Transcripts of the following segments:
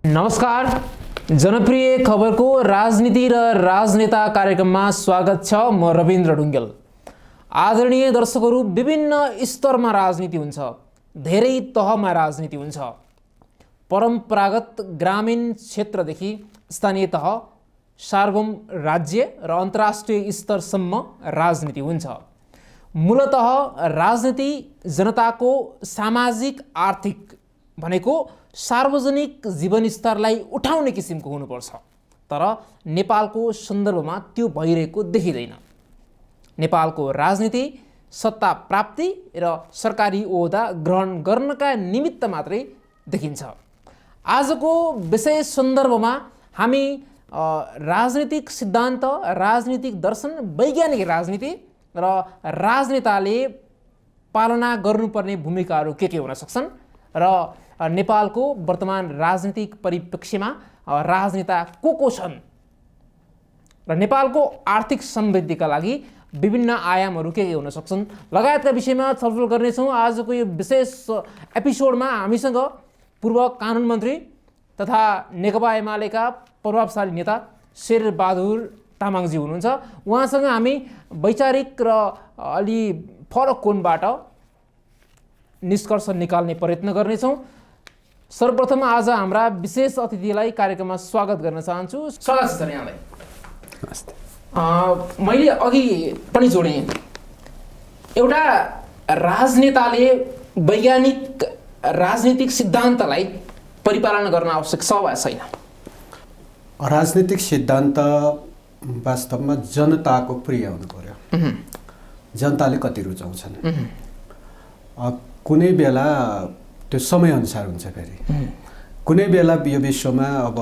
नमस्कार, जनप्रिय खबरको राजनीति र राजनेता कार्यक्रममा स्वागत छ। म रविन्द्र ढुङ्गेल। आदरणीय दर्शकहरू, विभिन्न स्तरमा राजनीति हुन्छ, धेरै तहमा राजनीति हुन्छ। परम्परागत ग्रामीण क्षेत्रदेखि स्थानीय तह, सार्वभौम राज्य र अन्तर्राष्ट्रिय स्तरसम्म राजनीति हुन्छ। मूलतः राजनीति जनताको सामाजिक आर्थिक भनेको सार्वजनिक जीवनस्तरलाई उठाउने किसिमको हुनुपर्छ। तर नेपालको सन्दर्भमा त्यो भइरहेको देखिँदैन। नेपालको राजनीति सत्ता प्राप्ति र सरकारी ओहदा ग्रहण गर्नका निमित्त मात्रै देखिन्छ। आजको विषय सन्दर्भमा हामी राजनीतिक सिद्धान्त, राजनीतिक दर्शन, वैज्ञानिक राजनीति र राजनेताले पालना गर्नुपर्ने भूमिकाहरू के हुन सक्छन् र नेपालको वर्तमान राजनीतिक परिप्रेक्ष्यमा राजनेता को छन् र नेपालको आर्थिक समृद्धिका लागि विभिन्न आयामहरू के हुन सक्छन् लगायतका विषयमा छलफल गर्नेछौँ। आजको यो विशेष एपिसोडमा हामीसँग पूर्व कानुन मन्त्री तथा नेकपा एमालेका प्रभावशाली नेता शेरबहादुर तामाङजी हुनुहुन्छ। उहाँसँग हामी वैचारिक र अलि फरक कोणबाट निष्कर्ष निकाल्ने प्रयत्न गर्नेछौँ। सर्वप्रथम आज हाम्रा विशेष अतिथिलाई कार्यक्रममा स्वागत गर्न चाहन्छु। स्वागत छ यहाँलाई। नमस्ते। मैले अघि पनि जोडेँ, एउटा राजनेताले वैज्ञानिक राजनीतिक सिद्धान्तलाई परिपालना गर्न आवश्यक छ वा छैन? राजनीतिक सिद्धान्त वास्तवमा जनताको प्रिय हुनु पर्यो। जनताले कति रुचाउँछन्, कुनै बेला त्यो समयअनुसार हुन्छ। फेरि कुनै बेला यो विश्वमा अब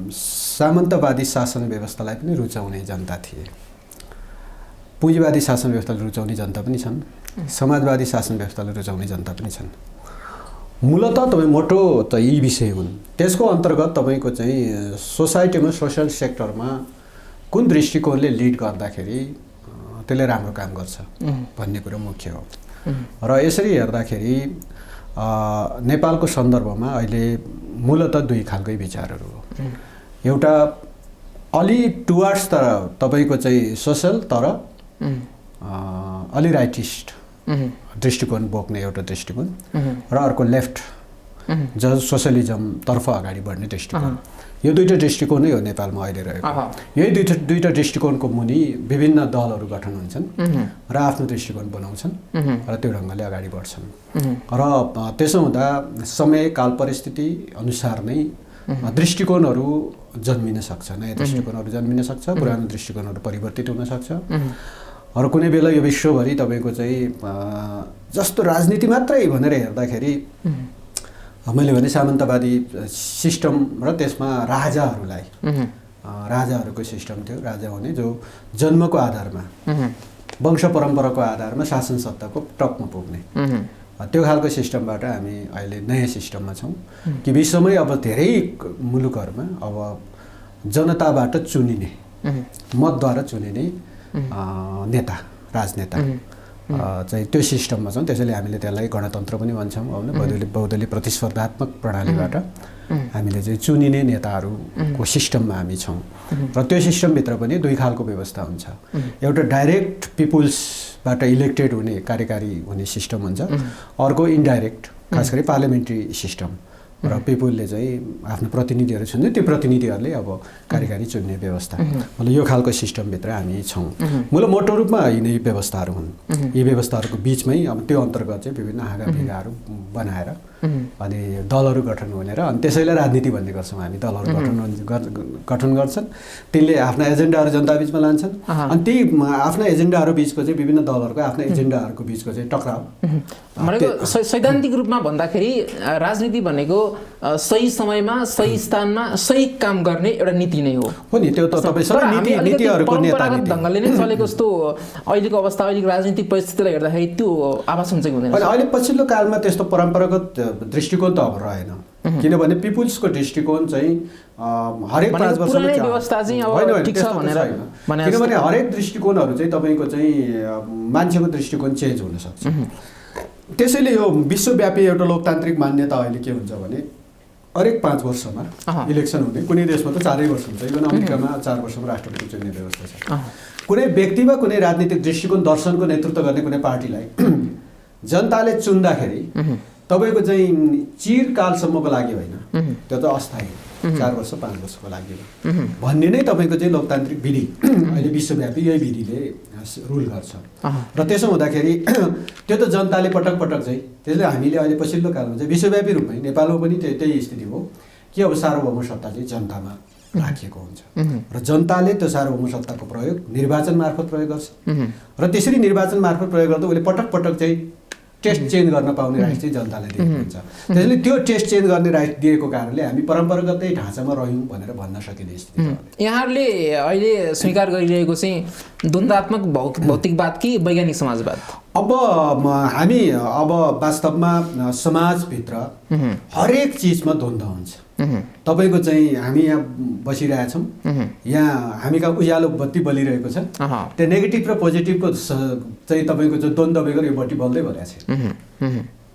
सामन्तवादी शासन व्यवस्थालाई पनि रुचाउने जनता थिए, पुँजीवादी शासन व्यवस्थालाई रुचाउने जनता पनि छन्, समाजवादी शासन व्यवस्थालाई रुचाउने जनता पनि छन्। मूलतः तपाईँ मोटो त यी विषय हुन्। त्यसको अन्तर्गत तपाईँको चाहिँ सोसाइटीमा, सोसल सेक्टरमा कुन दृष्टिकोणले लिड गर्दाखेरि त्यसले राम्रो काम गर्छ भन्ने कुरो मुख्य हो। र यसरी हेर्दाखेरि नेपालको सन्दर्भमा अहिले मूलतः दुई खालकै विचारहरू हो। एउटा अलि टुवर्ड्स तर तपाईँको चाहिँ सोसल तर अलि राइटिस्ट दृष्टिकोण बोक्ने एउटा दृष्टिकोण र अर्को लेफ्ट जो सोसलिजमतर्फ अगाडि बढ्ने दृष्टिकोण। यो दुईवटा दृष्टिकोण नै हो नेपालमा अहिले रहेको। यही दुईवटा दृष्टिकोणको मुनि विभिन्न दलहरू गठन हुन्छन् र आफ्नो दृष्टिकोण बनाउँछन् र त्यो ढङ्गले अगाडि बढ्छन्। र त्यसो हुँदा समय काल परिस्थिति अनुसार नै दृष्टिकोणहरू जन्मिन सक्छ, नयाँ दृष्टिकोणहरू जन्मिन सक्छ, पुरानो दृष्टिकोणहरू परिवर्तित हुन सक्छ। र कुनै बेला यो विश्वभरि तपाईँको चाहिँ जस्तो राजनीति मात्रै भनेर हेर्दाखेरि मैले भने सामन्तवादी सिस्टम र त्यसमा राजाहरूको सिस्टम थियो। राजा हुने जो जन्मको आधारमा, वंश परम्पराको आधारमा शासन सत्ताको टपमा पुग्ने, त्यो खालको सिस्टमबाट हामी अहिले नयाँ सिस्टममा छौँ कि विश्वमै अब धेरै मुलुकहरूमा अब जनताबाट चुनिने, मतद्वारा चुनिने नेता, राजनेता चाहिँ त्यो सिस्टममा छौँ। त्यसैले हामीले त्यसलाई गणतन्त्र पनि भन्छौँ होइन। बहुदलीय प्रतिस्पर्धात्मक प्रणालीबाट हामीले चाहिँ चुनिने नेताहरूको सिस्टममा हामी छौँ। र त्यो सिस्टमभित्र पनि दुई खालको व्यवस्था हुन्छ। एउटा डाइरेक्ट पिपुल्सबाट इलेक्टेड हुने, कार्यकारी हुने सिस्टम हुन्छ। अर्को इन्डाइरेक्ट, खास गरी पार्लियामेन्ट्री सिस्टम र पिपुलले चाहिँ आफ्नो प्रतिनिधिहरू चुन्ने, त्यो प्रतिनिधिहरूले अब कार्यकारी चुन्ने व्यवस्था। मतलब यो खालको सिस्टमभित्र हामी छौँ। मोटो रूपमा यिनै व्यवस्थाहरू हुन्। यी व्यवस्थाहरूको बिचमै अब त्यो अन्तर्गत चाहिँ विभिन्न हाँगाभिगाहरू बनाएर अनि दलहरू गठन हुने र अनि त्यसैले राजनीति भन्ने गर्छौँ हामी। दलहरू गठन गर्छन्, तिनले आफ्ना एजेन्डाहरू जनताबीचमा लान्छन् अनि ती आफ्ना एजेन्डाहरू बिचको चाहिँ विभिन्न दलहरूको आफ्ना एजेन्डाहरूको बिचको चाहिँ टक्राउ। भनेको सैद्धान्तिक रूपमा भन्दाखेरि राजनीति भनेको सही समयमा, सही स्थानमा, सही काम गर्ने एउटा नीति नै हो नि। त्यो त तपाईँ सबै नीतिहरूको नेता ढङ्गले नै चलेको जस्तो अहिलेको अवस्था, अहिलेको राजनीतिक परिस्थितिलाई हेर्दाखेरि त्यो आभास हुन्छ कि हुँदैन? अहिले पछिल्लो कालमा त्यस्तो परम्परागत दृष्टिकोण त अब रहेन, किनभने पिपुल्सको दृष्टिकोण चाहिँ हरेक 5 वर्षमा व्यवस्था चाहिँ अब ठीक छ भनेर, किनभने हरेक दृष्टिकोणहरू चाहिँ तपाईँको चाहिँ मान्छेको दृष्टिकोण चेन्ज हुन सक्छ। त्यसैले यो विश्वव्यापी एउटा लोकतान्त्रिक मान्यता अहिले के हुन्छ भने हरेक 5 वर्षमा इलेक्सन हुने, कुनै देशमा त 4 वर्ष हुन्छ, इभन अमेरिकामा 4 वर्षमा राष्ट्रपति चुन्ने व्यवस्था छ। कुनै व्यक्ति वा कुनै राजनीतिक दृष्टिकोण दर्शनको नेतृत्व गर्ने कुनै पार्टीलाई जनताले चुन्दाखेरि तपाईँको चाहिँ चिरकालसम्मको लागि होइन, त्यो त अस्थायी 4 वर्ष 5 वर्षको लागि भन्ने नै तपाईँको चाहिँ लोकतान्त्रिक विधि अहिले विश्वव्यापी यही विधिले रुल गर्छ। र त्यसो हुँदाखेरि त्यो त जनताले पटक पटक चाहिँ, त्यसले हामीले अहिले पछिल्लो कालमा चाहिँ विश्वव्यापी रूपमै नेपालमा पनि त्यही स्थिति हो कि अब सार्वभौम सत्ता चाहिँ जनतामा राखिएको हुन्छ र जनताले त्यो सार्वभौम सत्ताको प्रयोग निर्वाचन मार्फत प्रयोग गर्छ र त्यसरी निर्वाचन मार्फत प्रयोग गर्दा उसले पटक पटक चाहिँ टेस्ट चेन्ज गर्न पाउने राइट चाहिँ जनताले दिएको हुन्छ। त्यसैले त्यो टेस्ट चेन्ज गर्ने राइट दिएको कारणले हामी परम्परागतै ढाँचामा रह्यौँ भनेर भन्न सकिने स्थिति। यहाँहरूले अहिले स्वीकार गरिरहेको चाहिँ द्वन्द्वात्मक भौतिकवाद कि वैज्ञानिक समाजवाद? अब हामी अब वास्तवमा समाजभित्र हरेक चिजमा द्वन्द्व हुन्छ। तपाईँको चाहिँ हामी यहाँ बसिरहेछौँ, यहाँ हामी कहाँ उज्यालो बत्ती बलिरहेको छ, त्यो नेगेटिभ र पोजिटिभको चाहिँ तपाईँको चाहिँ द्वन्द्व बेगर यो बत्ती बल्दै भइरहेछ।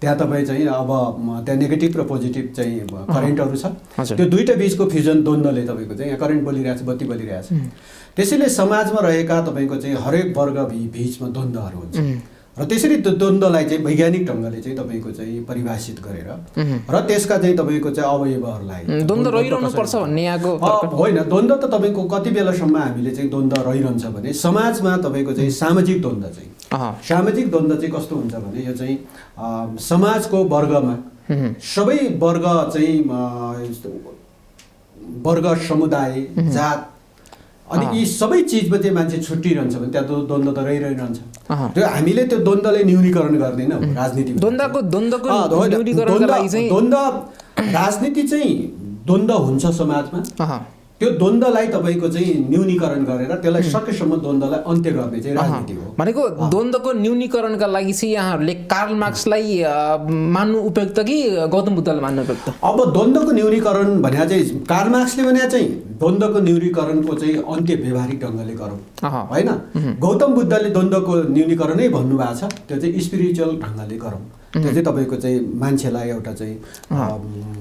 त्यहाँ तपाईँ चाहिँ अब त्यहाँ नेगेटिभ र पोजिटिभ चाहिँ करेन्टहरू छ, त्यो दुईटा बिचको फ्युजन द्वन्द्वले तपाईँको चाहिँ यहाँ करेन्ट बलिरहेछ, बत्ती बलिरहेछ। त्यसैले समाजमा रहेका तपाईँको चाहिँ हरेक वर्ग बिचमा द्वन्द्वहरू हुन्छ र त्यसरी त्यो द्वन्द्वलाई चाहिँ वैज्ञानिक ढङ्गले चाहिँ तपाईँको चाहिँ परिभाषित गरेर र त्यसका चाहिँ तपाईँको चाहिँ अवयवहरूलाई द्वन्द्व रहिरहनुपर्छ भन्ने यहाँको होइन। द्वन्द्व त तपाईँको कति बेलासम्म हामीले चाहिँ द्वन्द्व रहिरहन्छ भने समाजमा तपाईँको चाहिँ सामाजिक द्वन्द्व चाहिँ, सामाजिक द्वन्द्व चाहिँ कस्तो हुन्छ भने यो चाहिँ समाजको वर्गमा सबै वर्ग चाहिँ वर्ग समुदाय जात अनि यी सबै चिजमा चाहिँ मान्छे छुट्टिरहन्छ भने त्यहाँ द्वन्द्व त रहिरहन्छ। त्यो हामीले त्यो द्वन्द्वले न्यूनीकरण गर्दैन राजनीति। द्वन्द्व राजनीति चाहिँ द्वन्द्व हुन्छ समाजमा, त्यो द्वन्द्वलाई तपाईँको चाहिँ न्यूनीकरण गरेर त्यसलाई सकेसम्म द्वन्द्वलाई अन्त्य गर्ने चाहिँ राजनीति हो। भनेको द्वन्द्वको न्यूनीकरणका लागि चाहिँ यहाँहरूले कार्ल मार्क्सलाई मान्नु उपयुक्त कि गौतम बुद्धलाई मान्नु उपयुक्त? अब द्वन्द्वको न्यूनीकरण भने चाहिँ कार्ल मार्क्सले भने चाहिँ द्वन्द्वको न्यूनीकरणको चाहिँ अन्त्य व्यवहारिक ढङ्गले गरौँ होइन। गौतम बुद्धले द्वन्द्वको न्यूनीकरणै भन्नुभएको छ, त्यो चाहिँ स्पिरिचुअल ढङ्गले गरौँ। त्यो चाहिँ तपाईँको चाहिँ मान्छेलाई एउटा चाहिँ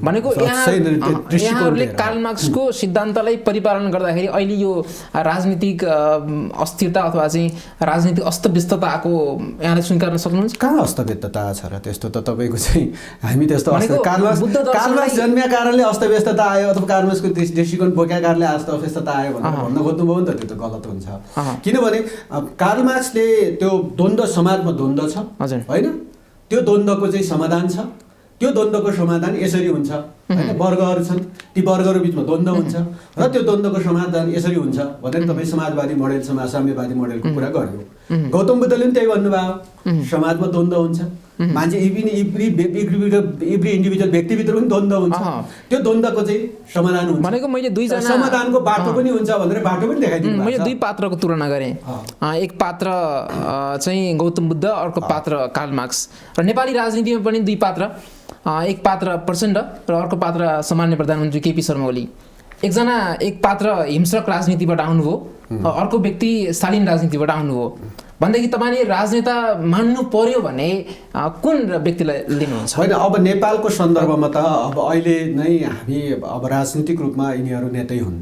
भनेको यहाँहरूले कार्ल मार्क्सको सिद्धान्तलाई परिपालन गर्दाखेरि अहिले यो राजनीतिक अस्थिरता अथवा चाहिँ राजनीतिक अस्तव्यस्तताको यहाँले स्वीकार्न सक्नुहुन्छ? कहाँ अस्तव्यस्तता छ र त्यस्तो त तपाईँको चाहिँ हामी त्यस्तो कार्ल मार्क्स जन्मिया कारणले अस्तव्यस्तता आयो अथवा कार्ल मार्क्सको दृष्टिकोण बोकेका कारणले अस्तव्यस्तता आयो भनेर भन्न खोज्नुभयो नि त, त्यो त गलत हुन्छ। किनभने कार्ल मार्क्सले त्यो द्वन्द्व समाजमा द्वन्द्व छ होइन, त्यो द्वन्द्वको चाहिँ समाधान छ, त्यो द्वन्द्वको समाधान यसरी हुन्छ होइन। वर्गहरू छन्, ती वर्गहरू बिचमा द्वन्द्व हुन्छ र त्यो द्वन्द्वको समाधान यसरी हुन्छ भनेर तपाईँ समाजवादी मोडेल साम्यवादी मोडेलको कुरा गर्यो। गौतम बुद्धले पनि त्यही भन्नुभयो, समाजमा द्वन्द्व हुन्छ, मान्छे एभ्री इन्डिभिजुअल व्यक्तिभित्र पनि द्वन्द्व हुन्छ, त्यो द्वन्द्वको चाहिँ समाधान हुन्छ। भनेको मैले दुईजना समाधानको बाटो पनि हुन्छ भनेर बाटो पनि देखाइदिनु। मैले दुई पात्रको तुलना गरेँ, एक पात्र चाहिँ गौतम बुद्ध, अर्को पात्र कार्ल मार्क्स। र नेपाली राजनीतिमा पनि दुई पात्र, एक पात्र प्रचण्ड र अर्को पात्र सामान्य प्रधानमन्त्री केपी शर्मा ओली। एक पात्र हिंस्रक राजनीतिबाट आउनुभयो, अर्को व्यक्ति शालीन राजनीतिबाट आउनुभयो भनेदेखि तपाईँले राजनेता मान्नु पर्यो भने कुन व्यक्तिलाई लिनुहुन्छ? होइन, अब नेपालको सन्दर्भमा त अब अहिले नै हामी अब राजनीतिक रूपमा यिनीहरू नेतै हुन्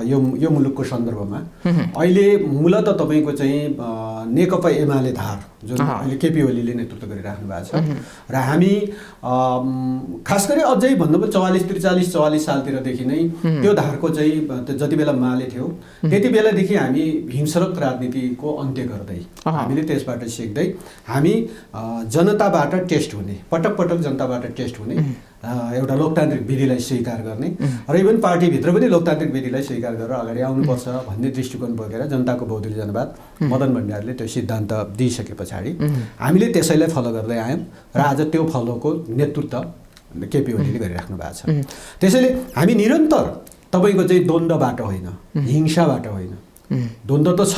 यो मुलुकको सन्दर्भमा। अहिले मूलत तपाईँको चाहिँ नेकपा एमाले धार जुन अहिले केपी ओलीले नेतृत्व गरिराख्नु भएको छ र हामी खास गरी अझै भन्नुभयो 44 सालतिरदेखि नै त्यो धारको चाहिँ जति बेला माले थियो त्यति बेलादेखि हामी हिंस्रक राजनीतिको अन्त्य गर्दै हामीले त्यसबाट सिक्दै हामी जनताबाट टेस्ट हुने, पटक पटक जनताबाट टेस्ट हुने एउटा लोकतान्त्रिक विधिलाई स्वीकार गर्ने र इभन पार्टीभित्र पनि लोकतान्त्रिक विधिलाई स्वीकार गरेर अगाडि आउनुपर्छ भन्ने दृष्टिकोण बोकेर जनताको बहुदलीय जनवाद मदन भण्डारीले त्यो सिद्धान्त दिइसके पछाडि हामीले त्यसैलाई फलो गर्दै आयौँ र आज त्यो फलोको नेतृत्व केपी ओलीले गरिराख्नु भएको छ। त्यसैले हामी निरन्तर तपाईँको चाहिँ द्वन्द्वबाट होइन, हिंसाबाट होइन, द्वन्द्व त छ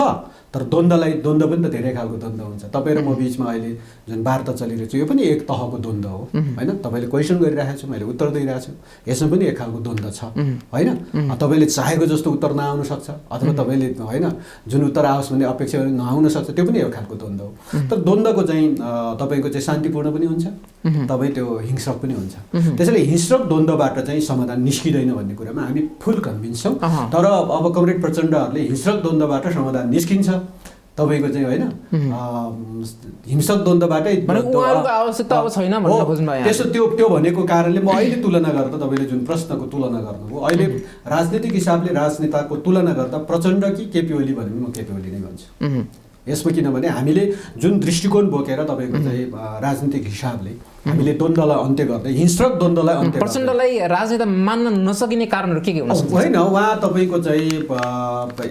तर द्वन्द्व पनि त धेरै खालको द्वन्द्व हुन्छ। तपाईँ र म बिचमा अहिले जुन वार्ता चलिरहेको छ यो पनि एक तहको द्वन्द्व हो होइन। तपाईँले क्वेसन गरिरहेको छु, मैले उत्तर दिइरहेको छु, यसमा पनि एक खालको द्वन्द्व छ होइन। तपाईँले चाहेको जस्तो उत्तर नआउन सक्छ अथवा तपाईँले होइन जुन उत्तर आओस् भन्ने अपेक्षा गरे नआउन सक्छ, त्यो पनि एक खालको द्वन्द्व हो। तर द्वन्द्वको चाहिँ तपाईँको चाहिँ शान्तिपूर्ण पनि हुन्छ, तपाईँ त्यो हिंस्रक पनि हुन्छ। त्यसैले हिंस्रक द्वन्द्वबाट चाहिँ समाधान निस्किँदैन भन्ने कुरामा हामी फुल कन्भिन्स छौँ। तर अब कमरेड प्रचण्डहरूले हिंस्रक द्वन्द्वबाट समाधान निस्किन्छ तपाईँको चाहिँ होइन हिंसक द्वन्द्वबाटै आवश्यकता अब छैन भन्न खोज्नु भयो। त्यसो त्यो भनेको कारणले म अहिले तुलना गर्दा तपाईँले जुन प्रश्नको तुलना गर्नुभयो अहिले राजनीतिक हिसाबले राजनेताको तुलना गर्दा प्रचण्ड कि केपी ओली भने म केपी ओली नै भन्छु यसमा। किनभने हामीले जुन दृष्टिकोण बोकेर तपाईँको चाहिँ राजनीतिक हिसाबले हामीले द्वन्द्वलाई अन्त्य गर्दै हिंस्रक द्वन्द्वलाई अन्त्य प्रचण्डलाई राजनेता मान्न नसकिने कारणहरू के हुन सक्छ? होइन, उहाँ तपाईँको चाहिँ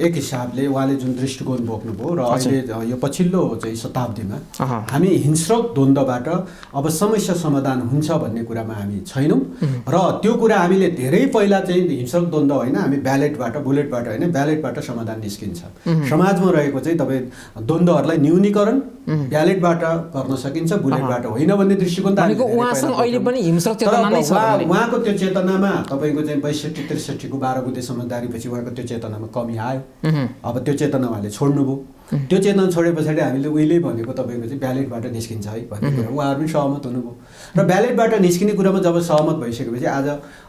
एक हिसाबले उहाँले जुन दृष्टिकोण बोक्नुभयो र अहिले यो पछिल्लो चाहिँ शताब्दीमा हामी हिंस्रक द्वन्द्वबाट अब समस्या समाधान हुन्छ भन्ने कुरामा हामी छैनौँ। र त्यो कुरा हामीले धेरै पहिला चाहिँ हिंस्रक द्वन्द्व होइन, हामी ब्यालेटबाट बुलेटबाट होइन ब्यालेटबाट समाधान निस्किन्छ। समाजमा रहेको चाहिँ तपाईँ द्वन्द्वहरूलाई न्यूनीकरण ब्यालेटबाट गर्न सकिन्छ, बुलेटबाट होइन भन्ने दृष्टिकोण त अहिले पनि हिंस्रक चेतना नै छ। उहाँको त्यो चेतनामा तपाईँको चाहिँ 62-63को 12 बुँदे समझदारीपछि उहाँको त्यो चेतनामा कमी आयो। अब त्यो चेतना उहाँले छोड्नुभयो। त्यो चेतना छोडे पछाडि हामीले उहिले भनेको तपाईँको चाहिँ ब्यालेटबाट निस्किन्छ है भन्ने कुरा उहाँहरू पनि सहमत हुनुभयो। र ब्यालेटबाट निस्किने कुरामा जब सहमत भइसकेपछि आज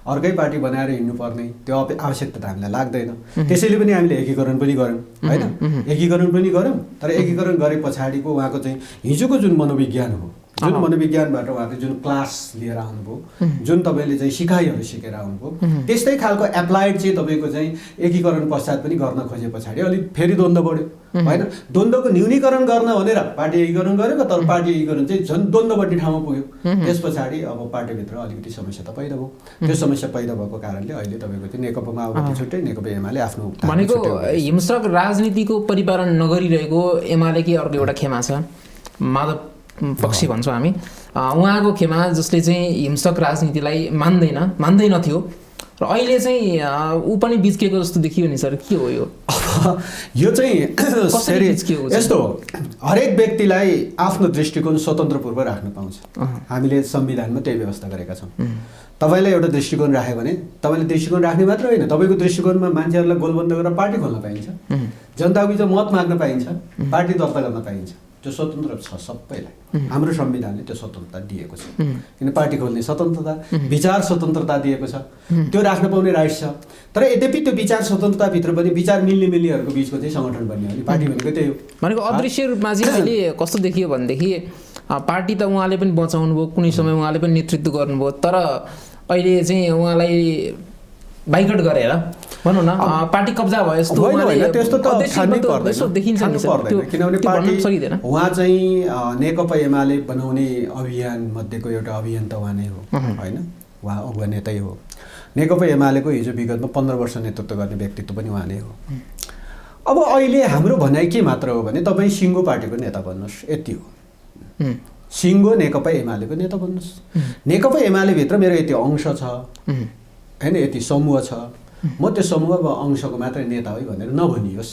अर्कै पार्टी बनाएर हिँड्नुपर्ने त्यो आवश्यकता त हामीलाई लाग्दैन। त्यसैले पनि हामीले एकीकरण पनि गऱ्यौँ होइन, एकीकरण पनि गऱ्यौँ। तर एकीकरण गरे पछाडिको उहाँको चाहिँ हिजोको जुन मनोविज्ञान हो, जुन मनोविज्ञानबाट उहाँले जुन क्लास लिएर आउनुभयो, जुन तपाईँले चाहिँ सिकाइहरू सिकेर आउनुभयो, त्यस्तै खालको एप्लाइड चाहिँ तपाईँको चाहिँ एकीकरण पश्चात पनि गर्न खोजे पछाडि अलिक फेरि द्वन्द्व बढ्यो होइन। द्वन्द्वको न्यूनीकरण गर्न भनेर पार्टी एकीकरण गरेको, तर पार्टी एकीकरण चाहिँ झन् द्वन्द्वबट्टी ठाउँमा पुग्यो। त्यस पछाडि अब पार्टीभित्र अलिकति समस्या त पैदा भयो। त्यो समस्या पैदा भएको कारणले अहिले तपाईँको चाहिँ नेकपा माओवादी छुट्टै, नेकपा एमाले आफ्नो भनेको हिंस्रक राजनीतिको परिपालन नगरिरहेको एमाले कि अर्को एउटा खेमा छ माधव पक्षी भन्छौँ हामी, उहाँको खेमा जसले चाहिँ हिंसक राजनीतिलाई मान्दैनथ्यो र अहिले चाहिँ ऊ पनि बिच्किएको जस्तो देखियो नि सर, के हो यो? यो चाहिँ यस्तो हो, हरेक व्यक्तिलाई आफ्नो दृष्टिकोण स्वतन्त्रपूर्वक राख्न पाउँछ। हामीले संविधानमा त्यही व्यवस्था गरेका छौँ। तपाईँलाई एउटा दृष्टिकोण राख्यो भने तपाईँले दृष्टिकोण राख्ने मात्र होइन, तपाईँको दृष्टिकोणमा मान्छेहरूलाई गोलबन्द गरेर पार्टी खोल्न पाइन्छ, जनताको चाहिँ मत माग्न पाइन्छ, पार्टी दर्ता गर्न पाइन्छ। त्यो स्वतन्त्र छ सबैलाई। हाम्रो संविधानले त्यो स्वतन्त्रता दिएको छ। किन पार्टी खोल्ने स्वतन्त्रता, विचार स्वतन्त्रता दिएको छ, त्यो राख्न पाउने राइट छ। तर यद्यपि त्यो विचार स्वतन्त्रताभित्र पनि विचार मिल्नेहरूको बिचको चाहिँ सङ्गठन बन्ने हो। पार्टी भनेको त्यही हो। भनेको अदृश्य रूपमा चाहिँ अहिले कस्तो देखियो भनेदेखि पार्टी त उहाँले पनि बचाउनु भयो, कुनै समय उहाँले पनि नेतृत्व गर्नुभयो, तर अहिले चाहिँ उहाँलाई बाइकट गरेर भनौँ न पार्टी कब्जा भयो जस्तो त्यस्तो त देखिन्छ नि सर। किनभने पार्टी उहाँ चाहिँ नेकपा एमाले बनाउने अभियान मध्येको एउटा अभियान त उहाँ नै हो होइन, उहाँ अगुवा नेतै हो। नेकपा एमालेको हिजो विगतमा 15 वर्ष नेतृत्व गर्ने व्यक्तित्व पनि उहाँ नै हो। अब अहिले हाम्रो भनाइ के मात्र हो भने तपाईँ सिङ्गो पार्टीको नेता बन्नुहोस्, यति हो। सिङ्गो नेकपा एमालेको नेता बन्नुहोस्। नेकपा एमालेभित्र मेरो यति अंश छ होइन, यति समूह छ, म त्यो समूह अंशको मात्रै नेता है भनेर नभनियोस्।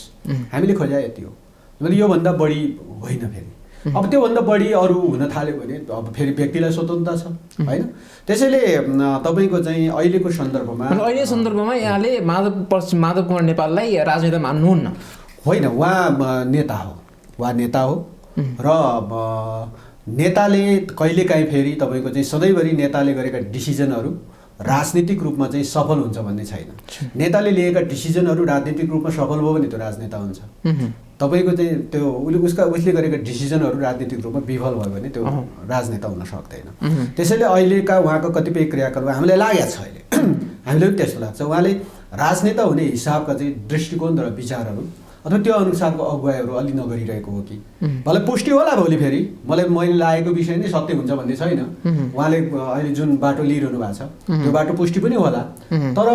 हामीले खोजा यति हो। मतलब योभन्दा बढी होइन। फेरि अब त्योभन्दा बढी अरू हुन थाल्यो भने अब फेरि व्यक्तिलाई स्वतन्त्रता छ होइन। त्यसैले तपाईँको चाहिँ अहिलेको सन्दर्भमा यहाँले माधव कुमार नेपाललाई राजनेता मान्नुहुन्न? होइन, उहाँ नेता हो, उहाँ नेता हो। र नेताले कहिलेकाहीँ फेरि तपाईँको चाहिँ सधैँभरि नेताले गरेका डिसिजनहरू राजनीतिक रूपमा चाहिँ सफल हुन्छ भन्ने छैन। नेताले लिएका डिसिजनहरू राजनीतिक रूपमा सफल भयो भने त्यो राजनेता हुन्छ। तपाईँको चाहिँ त्यो उसले गरेका डिसिजनहरू राजनीतिक रूपमा विफल भयो भने त्यो राजनेता हुन सक्दैन। त्यसैले अहिलेका उहाँको कतिपय क्रियाकलाप हामीलाई लागेको छ, अहिले हामीले पनि त्यस्तो लाग्छ उहाँले राजनेता हुने हिसाबका चाहिँ दृष्टिकोण र विचारहरू अथवा त्यो अनुसारको अगुवाईहरू अलि नगरिरहेको हो कि मलाई पुष्टि होला भोलि फेरि मैले लागेको विषय नै सत्य हुन्छ भन्ने छैन। उहाँले अहिले जुन बाटो लिइरहनु भएको छ त्यो बाटो पुष्टि पनि होला। तर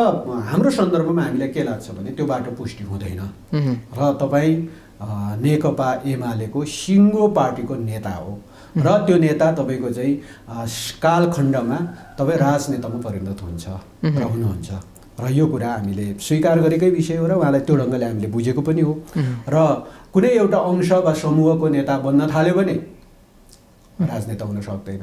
हाम्रो सन्दर्भमा हामीलाई के लाग्छ भने त्यो बाटो पुष्टि हुँदैन। र तपाईँ नेकपा एमालेको सिङ्गो पार्टीको नेता हो र त्यो नेता तपाईँको चाहिँ कालखण्डमा तपाईँ राजनेतामा परिणत हुन्छ र हुनुहुन्छ। र यो कुरा हामीले स्वीकार गरेकै विषय हो र उहाँलाई त्यो ढङ्गले हामीले बुझेको पनि हो। र कुनै एउटा अंश वा समूहको नेता बन्न थाल्यो भने राजनेता हुन सक्दैन।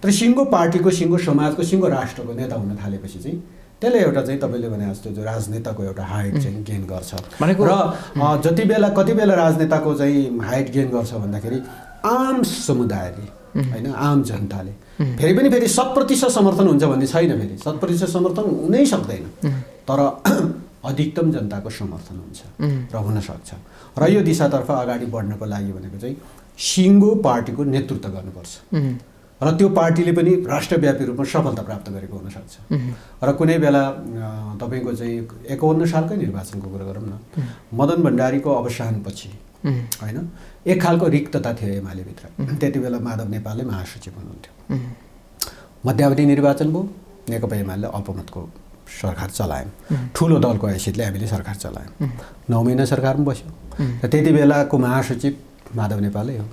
तर सिङ्गो पार्टीको, सिङ्गो समाजको, सिङ्गो राष्ट्रको नेता हुन थालेपछि चाहिँ त्यसले एउटा चाहिँ तपाईँले भने जस्तो जो राजनेताको एउटा हाइट चाहिँ गेन गर्छ। र जति बेला कति बेला राजनेताको चाहिँ हाइट गेन गर्छ भन्दाखेरि आम समुदायले होइन, आम जनताले फेरि 100% समर्थन हुन्छ भन्ने छैन, फेरि 100% समर्थन हुनै सक्दैन, तर अधिकतम जनताको समर्थन हुन्छ र हुनसक्छ। र यो दिशातर्फ अगाडि बढ्नको लागि भनेको चाहिँ सिङ्गो पार्टीको नेतृत्व गर्नुपर्छ र त्यो पार्टीले पनि राष्ट्रव्यापी रूपमा सफलता प्राप्त गरेको हुनसक्छ। र कुनै बेला तपाईँको चाहिँ 51 सालकै निर्वाचनको कुरा गरौँ न, मदन भण्डारीको अवसानपछि होइन एक खालको रिक्तता थियो एमालेभित्र। त्यति बेला माधव नेपालले महासचिव हुनुहुन्थ्यो। मध्यावधि निर्वाचन भयो, नेकपा एमाले अल्पमतको सरकार चलायौँ, ठुलो दलको हैसियतले हामीले सरकार चलायौँ, 9 महिना सरकारमा बस्यो। र त्यति बेलाको महासचिव माधव नेपालै हो,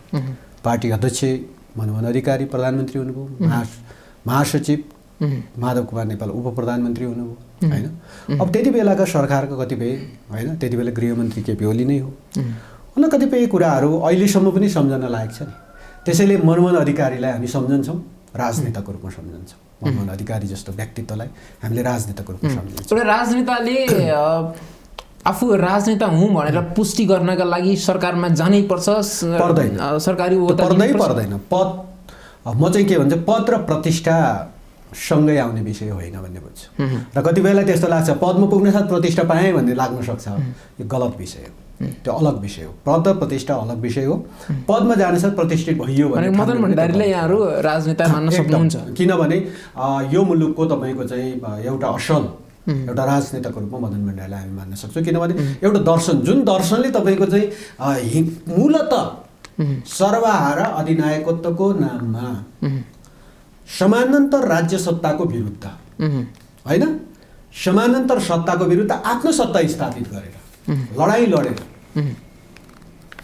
पार्टी अध्यक्ष मनमोहन अधिकारी प्रधानमन्त्री हुनुभयो, महासचिव माधव कुमार नेपाल उप प्रधानमन्त्री हुनुभयो होइन। अब त्यति बेलाका सरकारको कतिपय होइन, त्यति बेला गृहमन्त्री केपी ओली नै हो, उन कतिपय कुराहरू अहिलेसम्म पनि सम्झन लायक छ नि। त्यसैले मनमोहन अधिकारीलाई हामी सम्झन्छौँ, राजनेताको रूपमा सम्झन्छौँ। मनमोहन अधिकारी जस्तो व्यक्तित्वलाई हामीले राजनेताको रूपमा सम्झन्छौँ। एउटा राजनेताले आफू राजनेता हुँ भनेर पुष्टि गर्नका लागि सरकारमा जानै पर्छ? पर्दैन, सरकारी पर्दैन। पद म चाहिँ के भन्छ, पद र प्रतिष्ठा सँगै आउने विषय होइन भन्ने बुझ्छु। र कति बेला त्यस्तो लाग्छ पदमा पुग्न साथ प्रतिष्ठा पाएँ भन्ने लाग्न सक्छ, यो गलत विषय हो, त्यो अलग विषय हो। पद र प्रतिष्ठा अलग विषय हो। पदमा जाने साथ प्रतिष्ठित भइयो भने मदन भण्डारीलाई यहाँहरू राजनेता मान्न सक्नुहुन्छ? किनभने यो मुलुकको तपाईँको चाहिँ एउटा असल एउटा राजनेताको रूपमा मदन भण्डारीलाई हामी मान्न सक्छौँ। किनभने एउटा दर्शन, जुन दर्शनले तपाईँको चाहिँ मूलत सर्वहारा अधिनायकत्वको नाममा समानान्तर राज्य सत्ताको विरुद्ध होइन, समानान्तर सत्ताको विरुद्ध आफ्नो सत्ता स्थापित गरेर लडाइँ लडेर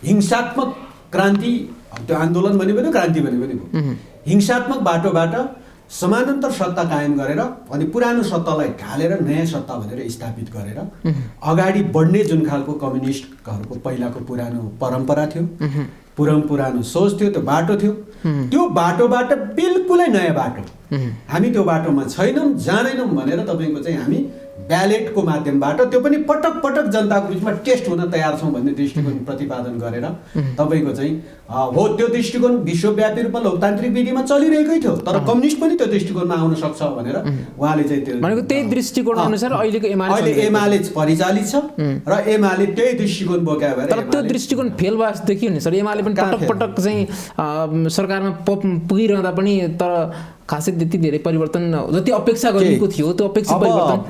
हिंसात्मक क्रान्ति, त्यो आन्दोलन भने पनि क्रान्ति भने पनि भयो, हिंसात्मक बाटोबाट समानान्तर सत्ता कायम गरेर अनि पुरानो सत्तालाई ढालेर नयाँ सत्ता भनेर स्थापित गरेर अगाडि बढ्ने जुन खालको कम्युनिस्टहरूको पहिलाको पुरानो परम्परा थियो, पुरानो सोच थियो, त्यो बाटो थियो, त्यो बाटोबाट बिल्कुलै नयाँ बाटो, हामी त्यो बाटोमा छैनौँ, जाँदैनौँ भनेर तपाईँको चाहिँ हामी ब्यालेटको माध्यमबाट, त्यो पनि पटक पटक जनताको बिचमा टेस्ट हुन तयार छौँ भन्ने दृष्टिकोण प्रतिपादन गरेर तपाईँको चाहिँ हो त्यो दृष्टिकोण विश्वव्यापी रूपमा लोकतान्त्रिक विधिमा चलिरहेकै थियो, तर कम्युनिस्ट पनि त्यो दृष्टिकोणमा आउन सक्छ भनेर उहाँले चाहिँ त्यो भनेको त्यही दृष्टिकोण अनुसार अहिलेको एमाले परिचालित छ र एमाले त्यही दृष्टिकोण बोक्या भएर। तर त्यो दृष्टिकोण फेल भएपछि देखियो नि सर, एमाले पनि पटक पटक चाहिँ सरकारमा पुगिरहँदा पनि तर खासै त्यति धेरै परिवर्तन जति अपेक्षा गरिएको थियो त्यो अपेक्षित परिवर्तन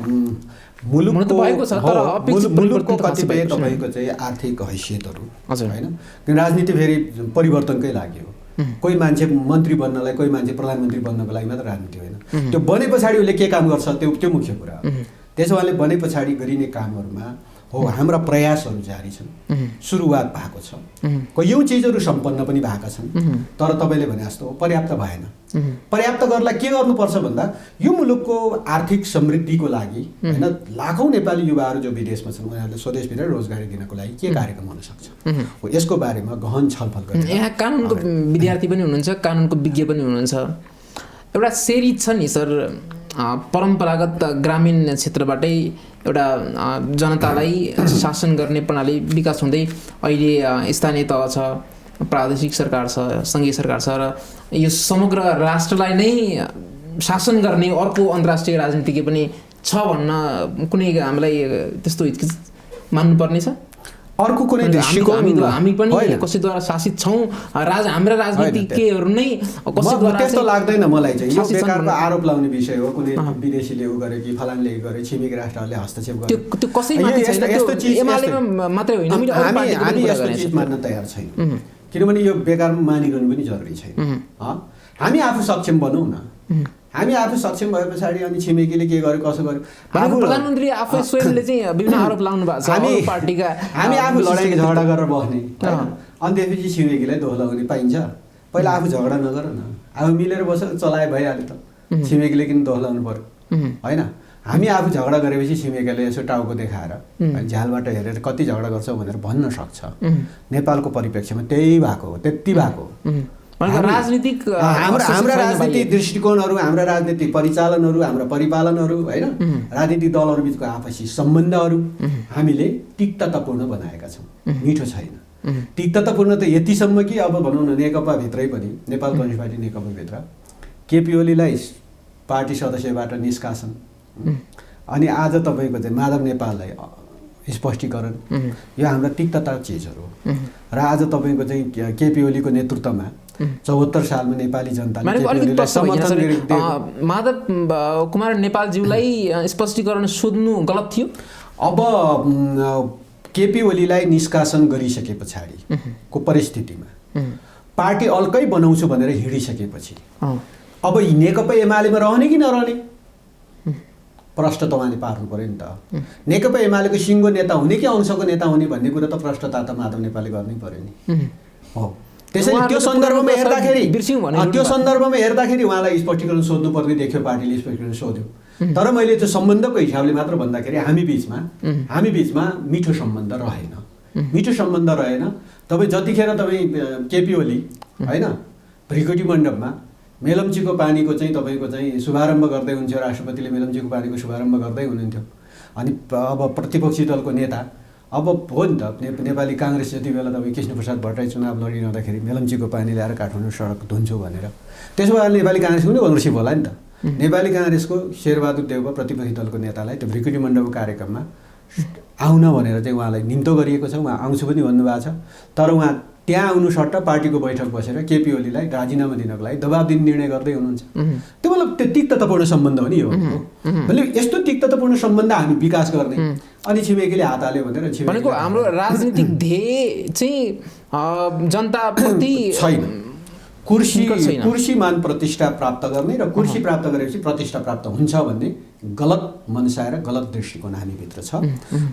मुलुकको कतिपय तपाईँको चाहिँ आर्थिक हैसियतहरू होइन, राजनीति फेरि परिवर्तनकै लागि हो। कोही मान्छे मन्त्री बन्नलाई, कोही मान्छे प्रधानमन्त्री बन्नको लागि मात्र राजनीति होइन, त्यो बने पछाडि उसले के काम गर्छ त्यो मुख्य कुरा हो। त्यसो भए बने पछाडि गरिने कामहरूमा हो हाम्रा प्रयासहरू जारी छन्, सुरुवात भएको छ, कयौँ चिजहरू सम्पन्न पनि भएका छन्, तर तपाईँले भने जस्तो पर्याप्त भएन। पर्याप्त गर्नलाई के गर्नुपर्छ भन्दा यो मुलुकको आर्थिक समृद्धिको लागि होइन, लाखौँ नेपाली युवाहरू जो विदेशमा छन् उनीहरूले स्वदेशभित्र रोजगारी दिनको लागि के कार्यक्रम हुन सक्छ हो, यसको बारेमा गहन छलफल गर्नु। यहाँ कानुनको विद्यार्थी पनि हुनुहुन्छ, कानुनको विज्ञ पनि हुनुहुन्छ। एउटा सेरी छ नि सर, परम्परागत ग्रामीण क्षेत्रबाटै एउटा जनतालाई शासन गर्ने प्रणाली विकास हुँदै अहिले स्थानीय तह छ, प्रादेशिक सरकार छ, सङ्घीय सरकार छ, र यो समग्र राष्ट्रलाई नै शासन गर्ने अर्को अन्तर्राष्ट्रिय राजनीतिज्ञ पनि छ भन्न कुनै हामीलाई त्यस्तो मान्नुपर्ने छ? अर्को कुनै दृष्टिकोण हामी पनि कसैद्वारा शासित छौँ, हाम्रा राजनीतिज्ञहरू नै कसैद्वारा त्यस्तो लाग्दैन मलाई चाहिँ। यो बेकारको आरोप लाउने विषय हो, कुनै विदेशीले उ गरे कि फलानले गरे, छिमेकी राष्ट्रहरूले हस्तक्षेप गरे, त्यो कसैमाथि छैन, यस्तो चिज एमालेमा मात्रै होइन, हामी यस्तो चिज मान्न तयार छैनौँ। किनभने यो बेकारमा मानिरहनु पनि जरुरी छैन। हामी आफू सक्षम बनौँ न, हामी आफू सक्षम भए पछाडि अनि छिमेकीले के गर्यो कसो गर्यो, प्रधानमन्त्री आफै स्वयंले चाहिँ विभिन्न आरोप लाउनु भएको छ पार्टीका, हामी आफू लडाइँ झगडा गरेर बस्ने अनि त्यसपछि छिमेकीलाई दोष लगाउने पाइन्छ? पहिला आफू झगडा नगर न, आफू मिलेर बसेर चलाए भइहाल्यो त, छिमेकीले किन दोष लगाउनु पर्यो होइन? हामी आफू झगडा गरेपछि छिमेकीले यसो टाउको देखाएर झ्यालबाट हेरेर कति झगडा गर्छौ भनेर भन्न सक्छ। नेपालको परिप्रेक्ष्यमा त्यही भएको हो, त्यति भएको हो। राजनीतिक हाम्रा राजनीतिक दृष्टिकोणहरू, हाम्रा राजनीतिक परिचालनहरू, हाम्रा परिपालनहरू होइन, राजनीतिक दलहरू बिचको आपसी सम्बन्धहरू हामीले तिक्ततापूर्ण बनाएका छौँ, मिठो छैन। तिक्ततापूर्ण त यतिसम्म कि अब भनौँ न नेकपा भित्रै पनि, नेपाल कम्युनिस्ट पार्टी नेकपा भित्र केपी ओलीलाई पार्टी सदस्यबाट निष्कासन, अनि आज तपाईँको चाहिँ माधव नेपाललाई स्पष्टीकरण, यो हाम्रा तिक्तता चिजहरू हो। र आज तपाईँको चाहिँ केपी ओलीको नेतृत्वमा 74 सालमा नेपाली जनताले माधव कुमार नेपालज्यूलाई स्पष्टीकरण सोध्नु गलत थियो। अब केपी ओलीलाई निष्कासन गरिसके पछाडिको परिस्थितिमा पार्टी अर्कै बनाउँछु भनेर हिँडिसकेपछि अब नेकपा एमालेमा रहने कि नरहने प्रश्न तपाईँले पार्नु पर्यो नि त। नेकपा एमालेको सिङ्गो नेता हुने कि अंशको नेता हुने भन्ने कुरा त प्रश्नता त माधव नेपालले गर्नै पर्यो नि। हो, त्यसैले त्यो सन्दर्भमा हेर्दाखेरि उहाँलाई स्पष्टीकरण सोध्नुपर्ने देख्यो, पार्टीले स्पष्टीकरण सोध्यो। तर मैले त्यो सम्बन्धको हिसाबले मात्र भन्दाखेरि हामी बिचमा मिठो सम्बन्ध रहेन, मिठो सम्बन्ध रहेन। तपाईँ जतिखेर तपाईँ केपी ओली होइन भ्रिकुटी मण्डपमा मेलम्चीको पानीको चाहिँ तपाईँको चाहिँ शुभारम्भ गर्दै हुन्थ्यो, राष्ट्रपतिले मेलम्चीको पानीको शुभारम्भ गर्दै हुनुहुन्थ्यो। अनि अब प्रतिपक्षी दलको नेता अब हो नि त, नेपाली काङ्ग्रेस जति बेला तपाईँ कृष्णप्रसाद भट्टराई चुनाव लडिरहँदाखेरि मेलम्चीको पानी ल्याएर काठमाडौँ सडक धुन्छु भनेर, त्यसो भए नेपाली काङ्ग्रेसको पनि ओनरसिप होला नि त। नेपाली काङ्ग्रेसको शेरबहादुर देउवा प्रतिपक्षी दलको नेतालाई त्यो भ्रिकुटी मण्डपको कार्यक्रममा आउन भनेर चाहिँ उहाँलाई निम्तो गरिएको छ, उहाँ आउँछु पनि भन्नुभएको छ। तर उहाँ त्यहाँ आउनु सट्ट पार्टीको बैठक बसेर केपी ओलीलाई राजीनामा दिनको लागि दबाब दिने निर्णय गर्दै हुनुहुन्छ। त्यो मतलब त्यो तिक्ततापूर्ण सम्बन्ध हो नि यो। भने यस्तो तिक्ततापूर्ण सम्बन्ध हामी विकास गर्ने अनि छिमेकीले हात हाल्यो भनेर भनेको हाम्रो राजनीतिक ध्येय चाहिँ जनताप्रति छैन। कुर्सी मान प्रतिष्ठा प्राप्त गर्ने र कुर्सी प्राप्त गरेपछि प्रतिष्ठा प्राप्त हुन्छ भन्ने गलत मनसाय र गलत दृष्टिकोण हामीभित्र छ।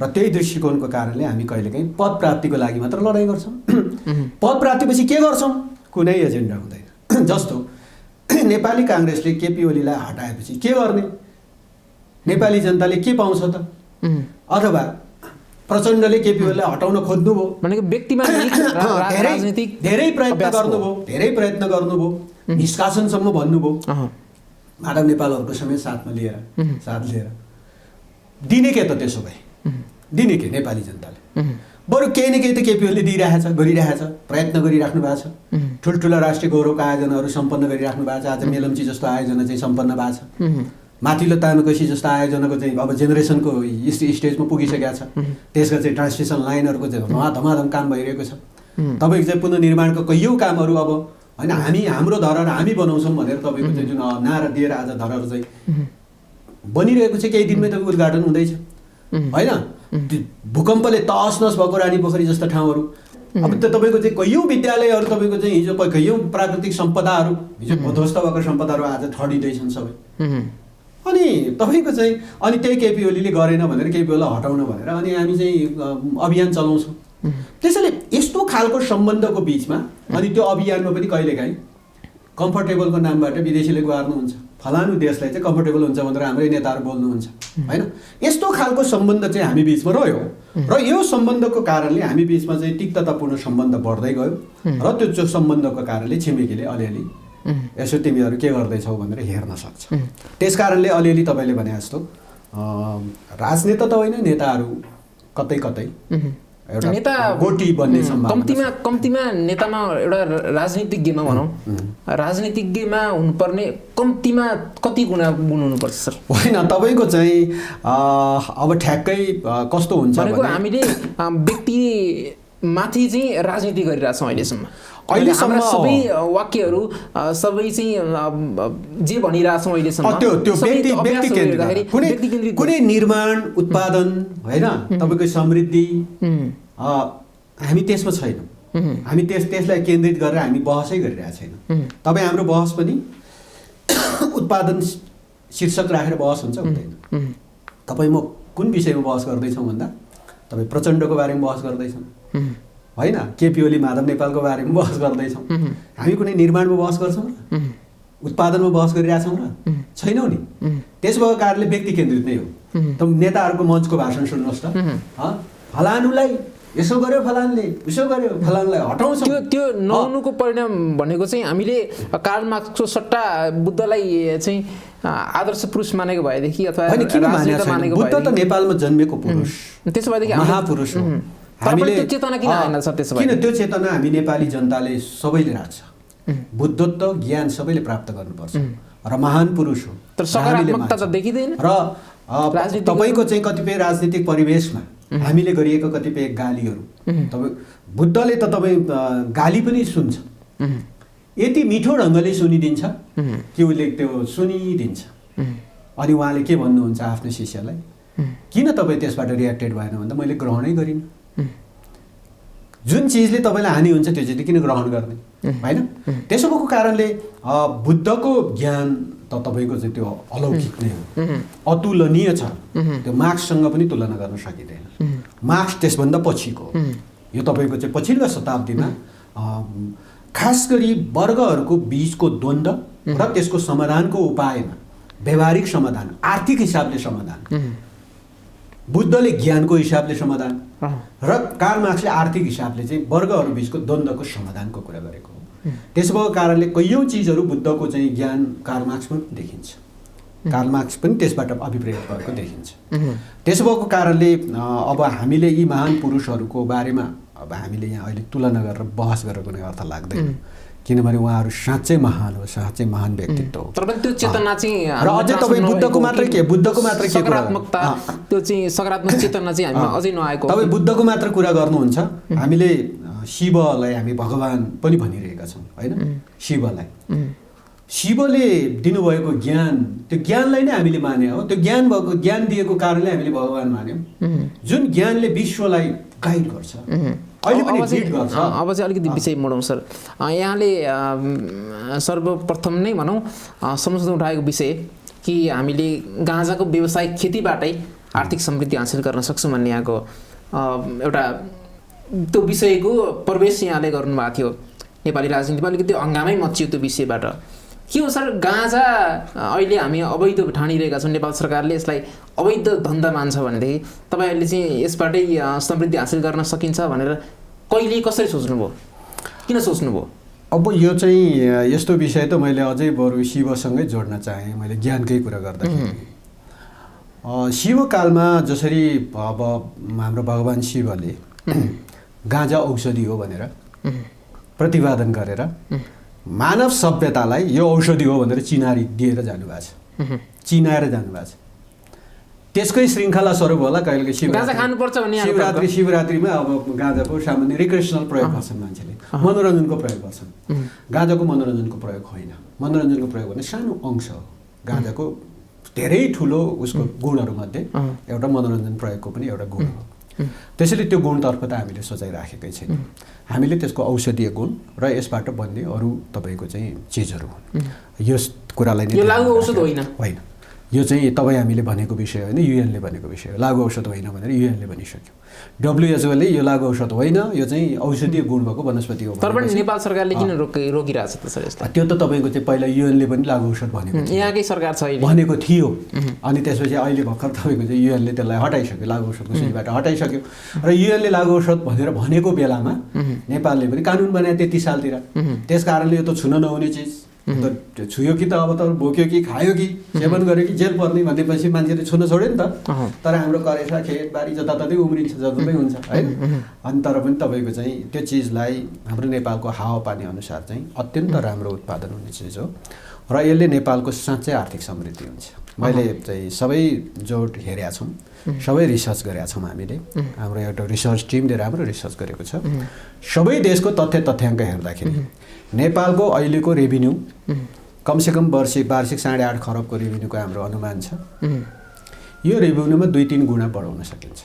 र त्यही दृष्टिकोणको कारणले हामी कहिलेकाहीँ पद प्राप्तिको लागि मात्र लडाइँ गर्छौँ। पद प्राप्तिपछि के गर्छौँ, कुनै एजेन्डा हुँदैन। जस्तो नेपाली काङ्ग्रेसले केपी ओलीलाई हटाएपछि के गर्ने, नेपाली जनताले के पाउँछ त? अथवा प्रचण्डले केपी ओलीलाई हटाउन खोज्नुभयो भनेको व्यक्तिमा धेरै प्रयत्न गर्नुभयो, निष्कासनसम्म भन्नुभयो, माधव नेपालहरूको समेत साथ लिएर दिने के त? त्यसो भए दिने के नेपाली जनताले? बरु केही न केही त केपी ओलीले गरिरहेछ, प्रयत्न गरिराख्नु भएको छ। ठुल्ठुला राष्ट्रिय गौरवका आयोजनाहरू सम्पन्न गरिराख्नु भएको छ। आज मेलम्ची जस्तो आयोजना चाहिँ सम्पन्न भएको छ। माथिल्लो तामाकोसी जस्तो आयोजनाको चाहिँ अब जेनेरेसनको स्टेजमा पुगिसकेको छ। त्यसको चाहिँ ट्रान्समिसन लाइनहरूको चाहिँ धमाधम काम भइरहेको छ। तपाईँको चाहिँ पुनर्निर्माणको कैयौँ कामहरू अब होइन हाम्रो धरोहर हामी बनाउँछौँ भनेर तपाईँको चाहिँ जुन नारा दिएर आज धरोहर चाहिँ बनिरहेको छ। केही दिनमै तपाईँ उद्घाटन हुँदैछ होइन। भूकम्पले तहस नहस भएको रानी पोखरी जस्ता ठाउँहरू, अब त तपाईँको चाहिँ कैयौँ विद्यालयहरू, तपाईँको चाहिँ हिजो कैयौँ प्राकृतिक सम्पदाहरू, हिजो ध्वस्त भएको सम्पदाहरू आज ठडिँदैछन् सबै। अनि तपाईँको चाहिँ अनि त्यही केपी ओलीले गरेन भनेर केपी ओलीलाई हटाउन भनेर अनि हामी चाहिँ अभियान चलाउँछौँ। त्यसैले यस्तो खालको सम्बन्धको बिचमा अनि त्यो अभियानमा पनि कहिलेकाहीँ कम्फर्टेबलको नामबाट विदेशीले गुहार्नुहुन्छ, फलानु देशलाई चाहिँ कम्फर्टेबल हुन्छ भनेर हाम्रै नेताहरू बोल्नुहुन्छ होइन। यस्तो खालको सम्बन्ध चाहिँ हामी बिचमा रह्यो र यो सम्बन्धको कारणले हामी बिचमा चाहिँ तिक्ततापूर्ण सम्बन्ध बढ्दै गयो र त्यो सम्बन्धको कारणले छिमेकीले अलिअलि यसो तिमीहरू के गर्दैछौ भनेर हेर्न सक्छ। त्यस कारणले अलिअलि तपाईँले भने जस्तो राजनेता त होइन, नेताहरू कतै कतै एउटा नेता गोटी बन्ने सम्भावना कम्तीमा नेतामा एउटा राजनीतिज्ञमा भनौँ, राजनीतिज्ञमा हुनुपर्ने कम्तीमा कति गुणा गुण हुनुपर्छ सर? होइन, तपाईँको चाहिँ अब ठ्याक्कै कस्तो हुन्छ भनेको हामीले व्यक्ति माथि चाहिँ राजनीति गरिरहेछौँ अहिलेसम्म सबै वाक्यहरू सबै चाहिँ जे भनिरहेछौँ अहिलेसम्म त्यो व्यक्ति केन्द्रित कुनै निर्माण उत्पादन होइन, तपाईँको समृद्धि हामी त्यसमा छैनौँ। हामी त्यसलाई केन्द्रित गरेर हामी बहसै गरिरहेको छैनौँ। तपाईँ हाम्रो बहस पनि उत्पादन शीर्षक राखेर बहस हुन्छ हुँदैन। तपाईँ म कुन विषयमा बहस गर्दैछौँ भन्दा तपाईँ प्रचण्डको बारेमा बहस गर्दैछौँ होइन, केपी ओली माधव नेपालको बारेमा बहस गर्दैछौँ। हामी कुनै निर्माणमा बहस गर्छौँ र उत्पादनमा बहस गरिरहेछौँ र छैनौँ नि। त्यस भएको कारणले व्यक्ति केन्द्रित नै हो। त नेताहरूको मञ्चको भाषण सुन्नुहोस् त, फलानुलाई यसो गर्यो, फलानले उसो गर्यो, फलानलाई हटाउँछ। त्यो नहुनुको परिणाम भनेको चाहिँ हामीले कार्ल मार्क्सको सट्टा बुद्धलाई चाहिँ आदर्श पुरुष मानेको भएदेखि अथवा किन मानेको छैन? बुद्ध त नेपालमा जन्मेको पुरुष, त्यसो भएदेखि महापुरुष हो। हामीले त्यो चेतना किन आएन सर? त्यसो भए किन त्यो चेतना हामी नेपाली जनताले सबैले राख्छ। बुद्धत्व ज्ञान सबैले प्राप्त गर्नुपर्छ र महान पुरुष हो। तर सकारात्मकता त देखिँदैन। र तपाईको चाहिँ कतिपय राजनीतिक परिवेशमा हामीले गरिएको कतिपय गालीहरू, तपाईँ बुद्धले त तपाईँ गाली पनि सुन्छ, यति मिठो ढङ्गले सुनिदिन्छ कि उसले त्यो सुनिदिन्छ। अनि उहाँले के भन्नुहुन्छ आफ्नो शिष्यलाई, किन तपाईँ त्यसबाट रियाक्टेड भएन भन्दा मैले ग्रहणै गरिनँ। जुन चिजले तपाईँलाई हानि हुन्छ त्यो चिज किन ग्रहण गर्ने, होइन? त्यसो भएको कारणले बुद्धको ज्ञान त तपाईँको चाहिँ त्यो अलौकिक नै हो, अतुलनीय छ। त्यो मार्क्ससँग पनि तुलना गर्न सकिँदैन। मार्क्स त्यसभन्दा पछिको, यो तपाईँको चाहिँ पछिल्लो शताब्दीमा खास गरी वर्गहरूको बिचको द्वन्द्व र त्यसको समाधानको उपायमा व्यवहारिक समाधान, आर्थिक हिसाबले समाधान, बुद्धले ज्ञानको हिसाबले समाधान र कार्ल मार्क्सले आर्थिक हिसाबले चाहिँ वर्गहरू बिचको द्वन्द्वको समाधानको कुरा गरेको हो। त्यसो भएको कारणले कैयौँ चिजहरू बुद्धको चाहिँ ज्ञान कार्ल मार्क्समा देखिन्छ, कार्ल मार्क्स पनि त्यसबाट अभिप्रेरित भएको देखिन्छ। त्यसो भएको कारणले अब हामीले यी महान पुरुषहरूको बारेमा अब हामीले यहाँ अहिले तुलना गरेर बहस गरेर कुनै अर्थ लाग्दैन, किनभने उहाँहरू साँच्चै महान हो, साँच्चै महान व्यक्तित्व हो। तर पनि त्यो चेतना चाहिँ र अझै तपाईँ बुद्धको मात्रै के सकारात्मकता, त्यो चाहिँ सकारात्मक चेतना चाहिँ हामीमा अझै नआएको। तपाईँ बुद्धको मात्र कुरा गर्नुहुन्छ, हामीले शिवलाई हामी भगवान पनि भनिरहेका छौँ, होइन? शिवले दिनुभएको ज्ञान, त्यो ज्ञानलाई नै हामीले माने हो। त्यो ज्ञान दिएको कारणले हामीले भगवान मान्यौँ। जुन ज्ञानले विश्वलाई गाइड गर्छ, अहिले पनि लिड गर्छ। अब चाहिँ अलिकति विषय मोडौँ सर। यहाँले सर्वप्रथम नै भनौँ संसदमा उठाएको विषय कि हामीले गाँजाको व्यवसायिक खेतीबाटै आर्थिक समृद्धि हासिल गर्न सक्छौँ भन्ने यहाँको एउटा त्यो विषयको प्रवेश यहाँले गर्नुभएको थियो। नेपाली राजनीतिमा अलिकति हङ्गामै मचियो त्यो विषयबाट। के हो सर, गाँजा अहिले हामी अवैध ठानिरहेका छौँ, नेपाल सरकारले यसलाई अवैध धन्दा मान्छ भनेदेखि तपाईँहरूले चाहिँ यसबाटै समृद्धि हासिल गर्न सकिन्छ भनेर कहिले कसरी सोच्नुभयो, किन सोच्नुभयो? अब यो चाहिँ यस्तो विषय त मैले अझै बरु शिवसँगै जोड्न चाहेँ। मैले ज्ञानकै कुरा गर्दाखेरि शिवकालमा जसरी अब हाम्रो भगवान शिवले गाँजा औषधि हो भनेर प्रतिपादन गरेर मानव सभ्यतालाई यो औषधि हो भनेर चिनारी दिएर जानुभएको छ, चिनाएर जानुभएको छ। त्यसकै श्रृङ्खला स्वरूप होला कहिलेको शिवरात्रिमा अब गाँजाको सामान्य रिक्रेसनल प्रयोग गर्छन् मान्छेले, मनोरञ्जनको प्रयोग गर्छन्। गाँजाको मनोरञ्जनको प्रयोग होइन, मनोरञ्जनको प्रयोग भने सानो अंश हो। गाँजाको धेरै ठुलो उसको गुणहरूमध्ये एउटा मनोरञ्जन प्रयोगको पनि एउटा गुण हो। त्यसैले त्यो गुणतर्फ त हामीले सोचाइराखेकै छैनौँ। हामीले त्यसको औषधीय गुण र यसबाट बन्ने अरू तपाईँको चाहिँ चिजहरू हुन्। यस कुरालाई नै लागु औषध होइन, यो चाहिँ तपाईँ हामीले भनेको विषय होइन, युएनले भनेको विषय हो। लागु औषध होइन भनेर युएनले भनिसक्यो। डब्लुएचओले यो लागु औषध होइन, यो चाहिँ औषधीय गुण भएको वनस्पति हो। तर पनि नेपाल सरकारले किन रोकिरहेछ त सर यसलाई? त्यो त तपाईँको चाहिँ पहिला युएनले पनि लागु औषध भनेको थियो, यहाँकै सरकार छ भनेको थियो। अनि त्यसपछि अहिले भर्खर तपाईँको चाहिँ युएनले त्यसलाई हटाइसक्यो, लागु औषधको सूचीबाट हटाइसक्यो। र युएनले लागु औषध भनेको बेलामा नेपालले पनि कानुन बनायो 33 सालतिर। त्यस कारणले यो त छुन नहुने चिज, छुयो कि त अब त बोक्यो कि खायो कि सेवन गर्यो कि जेल पर्ने भनेपछि मान्छेले छुन छोड्यो नि त। तर हाम्रो करेसा खेतबारी जताततै उम्रिन्छ, जताततै हुन्छ होइन। अनि तर पनि तपाईँको चाहिँ त्यो चिजलाई हाम्रो नेपालको हावापानी अनुसार चाहिँ अत्यन्त राम्रो उत्पादन हुने चिज हो र यसले नेपालको साँच्चै आर्थिक समृद्धि हुन्छ। मैले चाहिँ सबै जोड हेरेका छौँ, सबै रिसर्च गरेका छौँ हामीले। हाम्रो एउटा रिसर्च टिमले राम्रो रिसर्च गरेको छ। सबै देशको तथ्याङ्क हेर्दाखेरि नेपालको अहिलेको रेभिन्यू कमसेकम वार्षिक 8.5 खरबको रेभिन्यूको हाम्रो अनुमान छ। यो रेभिन्यूमा 2-3 गुणा बढाउन सकिन्छ।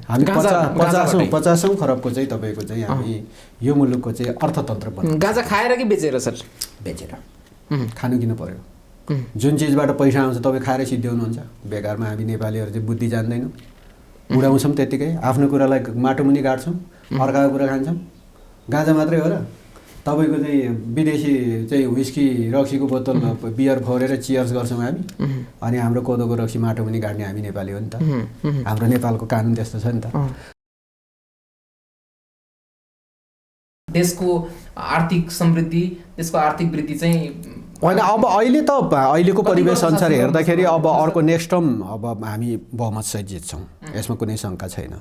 हामी 50 खरबको चाहिँ तपाईँको चाहिँ हामी यो मुलुकको चाहिँ अर्थतन्त्र बनाउँछ। गाँजा खाएर कि बेचेर सर? बेचेर। खानु किन पर्यो? जुन चिजबाट पैसा आउँछ तपाईँ खाएर सिद्ध्याउनुहुन्छ। बेकारमा हामी नेपालीहरू चाहिँ बुद्धि जान्दैनौँ, उडाउँछौँ त्यत्तिकै, आफ्नो कुरालाई माटो मुनि गाड्छौँ, अर्काको कुरा खान्छौँ। गाँजा मात्रै हो र? तपाईँको चाहिँ विदेशी चाहिँ व्हिस्की रक्सीको बोतल बियर फोरेर चियर्स गर्छौँ हामी अनि हाम्रो कोदोको रक्सी माटो पनि गाड्ने हामी नेपाली हो नि त हाम्रो नेपालको कानुन त्यस्तो छ नि त देशको आर्थिक समृद्धि देशको आर्थिक वृद्धि चाहिँ होइन अब अहिले त अहिलेको परिवेश अनुसार हेर्दाखेरि अब अर्को नेक्स्ट टर्म अब हामी बहुमत सहित जित्छौँ यसमा कुनै शङ्का छैन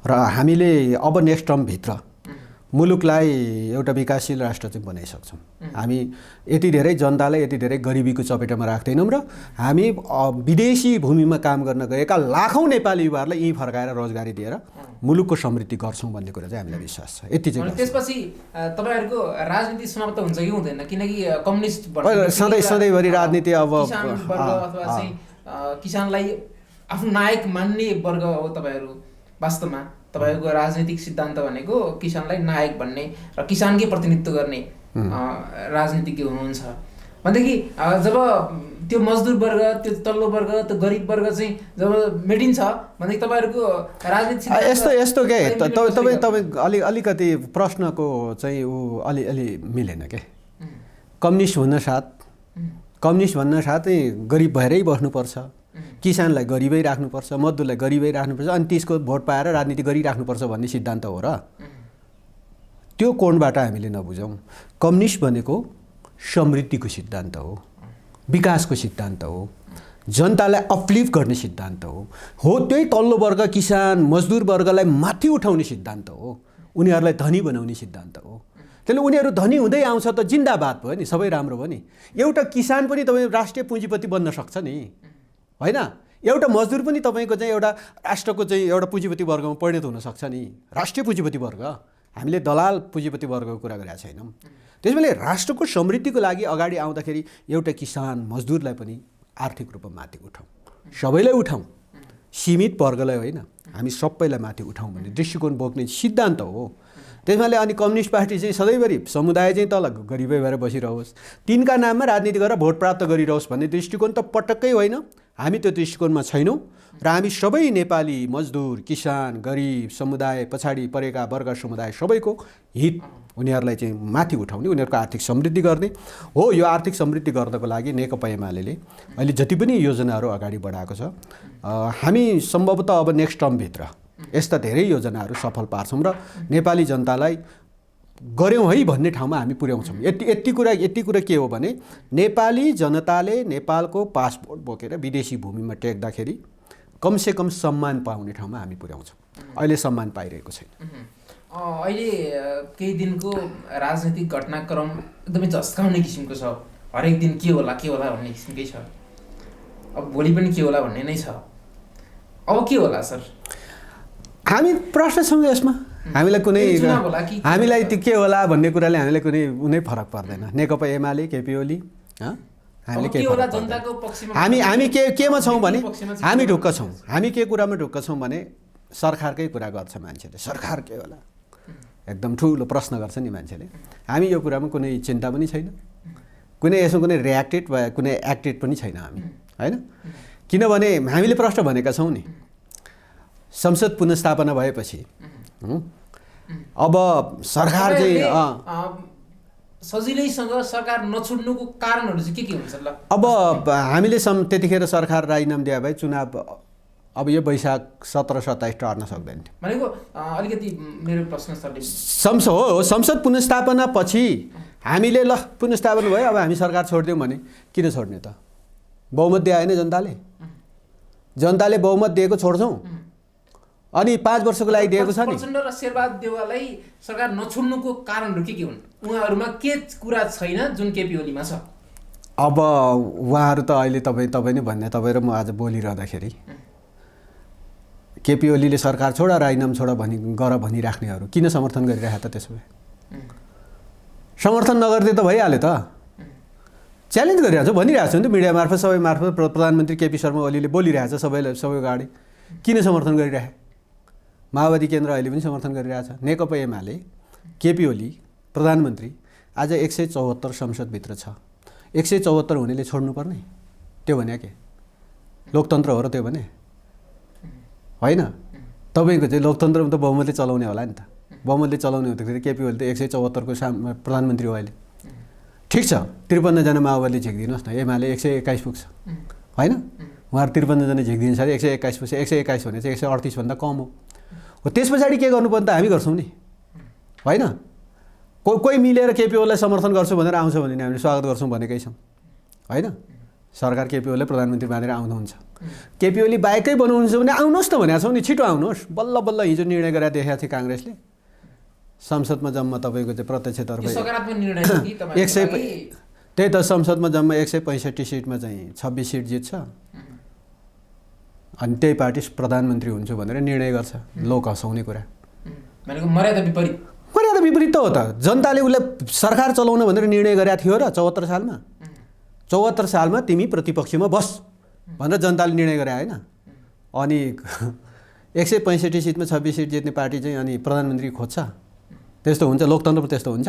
र हामीले अब नेक्स्ट टर्मभित्र मुलुकलाई एउटा विकासशील राष्ट्र चाहिँ बनाइसक्छौँ हामी यति धेरै जनतालाई यति धेरै गरिबीको चपेटामा राख्दैनौँ र हामी विदेशी भूमिमा काम गर्न गएका लाखौँ नेपाली युवाहरूलाई यहीँ फर्काएर रोजगारी दिएर मुलुकको समृद्धि गर्छौँ भन्ने कुरा चाहिँ हामीलाई विश्वास छ यति चाहिँ त्यसपछि तपाईँहरूको राजनीति समाप्त हुन्छ कि हुँदैन किनकि कम्युनिस्ट सधैँभरि राजनीति अब किसानलाई आफ्नो नायक मान्ने वर्ग हो तपाईँहरू वास्तवमा तपाईँहरूको राजनीतिक सिद्धान्त भनेको किसानलाई नायक भन्ने र किसानकै प्रतिनिधित्व गर्ने राजनीतिज्ञ हुनुहुन्छ भनेदेखि जब त्यो मजदुर वर्ग त्यो तल्लो वर्ग त्यो गरिब वर्ग चाहिँ जब मेटिन्छ भनेदेखि तपाईँहरूको राजनीति यस्तो के तपाईँ अलिकति प्रश्नको चाहिँ ऊ अलि मिलेन के कम्युनिस्ट भन्न साथै गरिब भएरै बस्नुपर्छ किसानलाई गरिबै राख्नुपर्छ मजदुरलाई गरिबै राख्नुपर्छ अनि त्यसको भोट पाएर राजनीति गरिराख्नुपर्छ भन्ने सिद्धान्त हो र त्यो कोणबाट हामीले नबुझौँ कम्युनिस्ट भनेको समृद्धिको सिद्धान्त हो विकासको सिद्धान्त हो जनतालाई अपलिफ्ट गर्ने सिद्धान्त हो त्यही तल्लो वर्ग किसान मजदुर वर्गलाई माथि उठाउने सिद्धान्त हो उनीहरूलाई धनी बनाउने सिद्धान्त हो त्यसले उनीहरू धनी हुँदै आउँछ त जिन्दाबाद भयो नि सबै राम्रो भयो नि एउटा किसान पनि तपाईँ राष्ट्रिय पुँजीपति बन्न सक्छ नि होइन एउटा मजदुर पनि तपाईँको चाहिँ एउटा राष्ट्रको चाहिँ एउटा पुँजीपति वर्गमा परिणत हुनसक्छ नि राष्ट्रिय पुँजीपति वर्ग हामीले दलाल पुँजीपति वर्गको कुरा गरेका छैनौँ त्यसैले राष्ट्रको समृद्धिको लागि अगाडि आउँदाखेरि एउटा किसान मजदुरलाई पनि आर्थिक रूपमा माथि उठाउँ सबैलाई उठाउँ सीमित वर्गलाई होइन हामी सबैलाई माथि उठाउँ भन्ने दृष्टिकोण बोक्ने सिद्धान्त हो त्यसमाले अनि कम्युनिस्ट पार्टी चाहिँ सधैँभरि समुदाय चाहिँ तल गरिबै भएर बसिरहोस् तिनका नाममा राजनीति गरेर भोट प्राप्त गरिरहोस् भन्ने दृष्टिकोण त पटक्कै होइन हामी त्यो दृष्टिकोणमा छैनौँ र हामी सबै नेपाली मजदुर किसान गरिब समुदाय पछाडि परेका वर्ग समुदाय सबैको हित उनीहरूलाई चाहिँ माथि उठाउने उनीहरूको आर्थिक समृद्धि गर्ने हो यो आर्थिक समृद्धि गर्नको लागि नेकपा एमाले अहिले जति पनि योजनाहरू अगाडि बढाएको छ हामी सम्भवतः अब नेक्स्ट टर्मभित्र यस्ता धेरै योजनाहरू सफल पार्छौँ र नेपाली जनतालाई गऱ्यौँ है भन्ने ठाउँमा हामी पुर्याउँछौँ यति कुरा के हो भने नेपाली जनताले नेपालको पासपोर्ट बोकेर विदेशी भूमिमा टेक्दाखेरि कमसेकम सम्मान पाउने ठाउँमा हामी पुर्याउँछौँ अहिले सम्मान पाइरहेको छैन अहिले केही दिनको राजनीतिक घटनाक्रम एकदमै झस्काउने किसिमको छ हरेक दिन के होला भन्ने किसिमकै छ अब भोलि पनि के होला भन्ने नै छ अब के होला सर हामी प्रश्न छौँ यसमा हामीलाई कुनै हामीलाई त्यो के होला भन्ने कुराले हामीलाई कुनै फरक पर्दैन नेकपा एमाले केपी ओली हामीले हामी केमा छौँ भने हामी ढुक्क छौँ हामी के कुरामा ढुक्क छौँ भने सरकारकै कुरा गर्छ मान्छेले सरकार के होला एकदम ठुलो प्रश्न गर्छ नि मान्छेले हामी यो कुरामा कुनै चिन्ता पनि छैन कुनै यसमा कुनै रियाक्टेड वा कुनै एक्टेड पनि छैन हामी होइन किनभने हामीले प्रश्न भनेका छौँ नि संसद पुनर्स्थापना भएपछि अब सरकार चाहिँ सजिलैसँग सरकार नछुड्नुको कारणहरू चाहिँ के हुन्छ ल अब हामीले त्यतिखेर सरकार राजीनामा दिए भए चुनाव अब यो वैशाख 17-27 टर्न सक्दैन थियो भनेको अलिकति मेरो प्रश्न संसद पुनर्स्थापना पछि हामीले ल पुनर्स्थापना भयो अब हामी सरकार छोडिदियौँ भने किन छोड्ने त बहुमत दिएन जनताले बहुमत दिएको छोड्छौँ अनि 5 वर्षको लागि दिएको छ नि प्रचण्ड र शेरबहादुर देउवालाई सरकार नछुड्नुको कारणहरू के हुन् उहाँहरूमा के कुरा छैन जुन केपी ओलीमा छ अब उहाँहरू त अहिले तपाईँ नै भन्ने तपाईँ र म आज बोलिरहँदाखेरि केपी ओलीले सरकार छोड राजीनामा छोड भनिराख्नेहरू किन समर्थन गरिरहेको त त्यसो भए समर्थन नगर्दै त भइहाल्यो त च्यालेन्ज गरिरहेको छ भनिरहेको छु नि त मिडिया मार्फत सबै मार्फत प्रधानमन्त्री केपी शर्मा ओलीले बोलिरहेको छ सबैको अगाडि किन समर्थन गरिरहे माओवादी केन्द्र अहिले पनि समर्थन गरिरहेछ नेकपा एमाले केपी ओली प्रधानमन्त्री आज 174 संसदभित्र छ 174 हुनेले छोड्नुपर्ने त्यो भने के लोकतन्त्र हो र त्यो भने होइन तपाईँको चाहिँ लोकतन्त्रमा त बहुमतले चलाउने होला नि त बहुमतले चलाउने हुँदाखेरि केपी ओली त 174 को प्रधानमन्त्री हो अहिले। ठिक छ, 53 जना माओवादीले झिक्दिनुहोस् न, एमाले 121 पुग्छ होइन, उहाँहरू 53 जना झिक्दिन्छ अरे 121 पुग्छ। 121 भने चाहिँ 138 भन्दा कम हो। त्यस पछाडि के गर्नुपर्ने त हामी गर्छौँ नि होइन। कोही मिलेर केपी ओलीलाई समर्थन गर्छु भनेर आउँछ भने हामीले स्वागत गर्छौँ भनेकै छौँ होइन। सरकार केपी ओलीलाई प्रधानमन्त्री मानेर आउनुहुन्छ, केपी ओली बाइकै बनाउनुहुन्छ भने आउनुहोस् त भनेको छौँ नि, छिटो आउनुहोस्। बल्ल बल्ल हिजो निर्णय गरेर देखाएको थियो काङ्ग्रेसले, संसदमा जम्मा तपाईँको चाहिँ प्रत्यक्षतर्फ 100, त्यही त संसदमा जम्मा 165 सिटमा चाहिँ 26 सिट जित्छ अनि त्यही पार्टी प्रधानमन्त्री हुन्छु भनेर निर्णय गर्छ। लोक हँसाउने कुरा, मर्यादा विपरीत त हो त। जनताले उसलाई सरकार चलाउन भनेर निर्णय गरेका थियो र 74 सालमा। 74 सालमा तिमी प्रतिपक्षमा बस भनेर जनताले निर्णय गरे होइन। अनि 165 सिटमा 26 सिट जित्ने पार्टी चाहिँ अनि प्रधानमन्त्री खोज्छ? त्यस्तो हुन्छ? लोकतन्त्र त्यस्तो हुन्छ?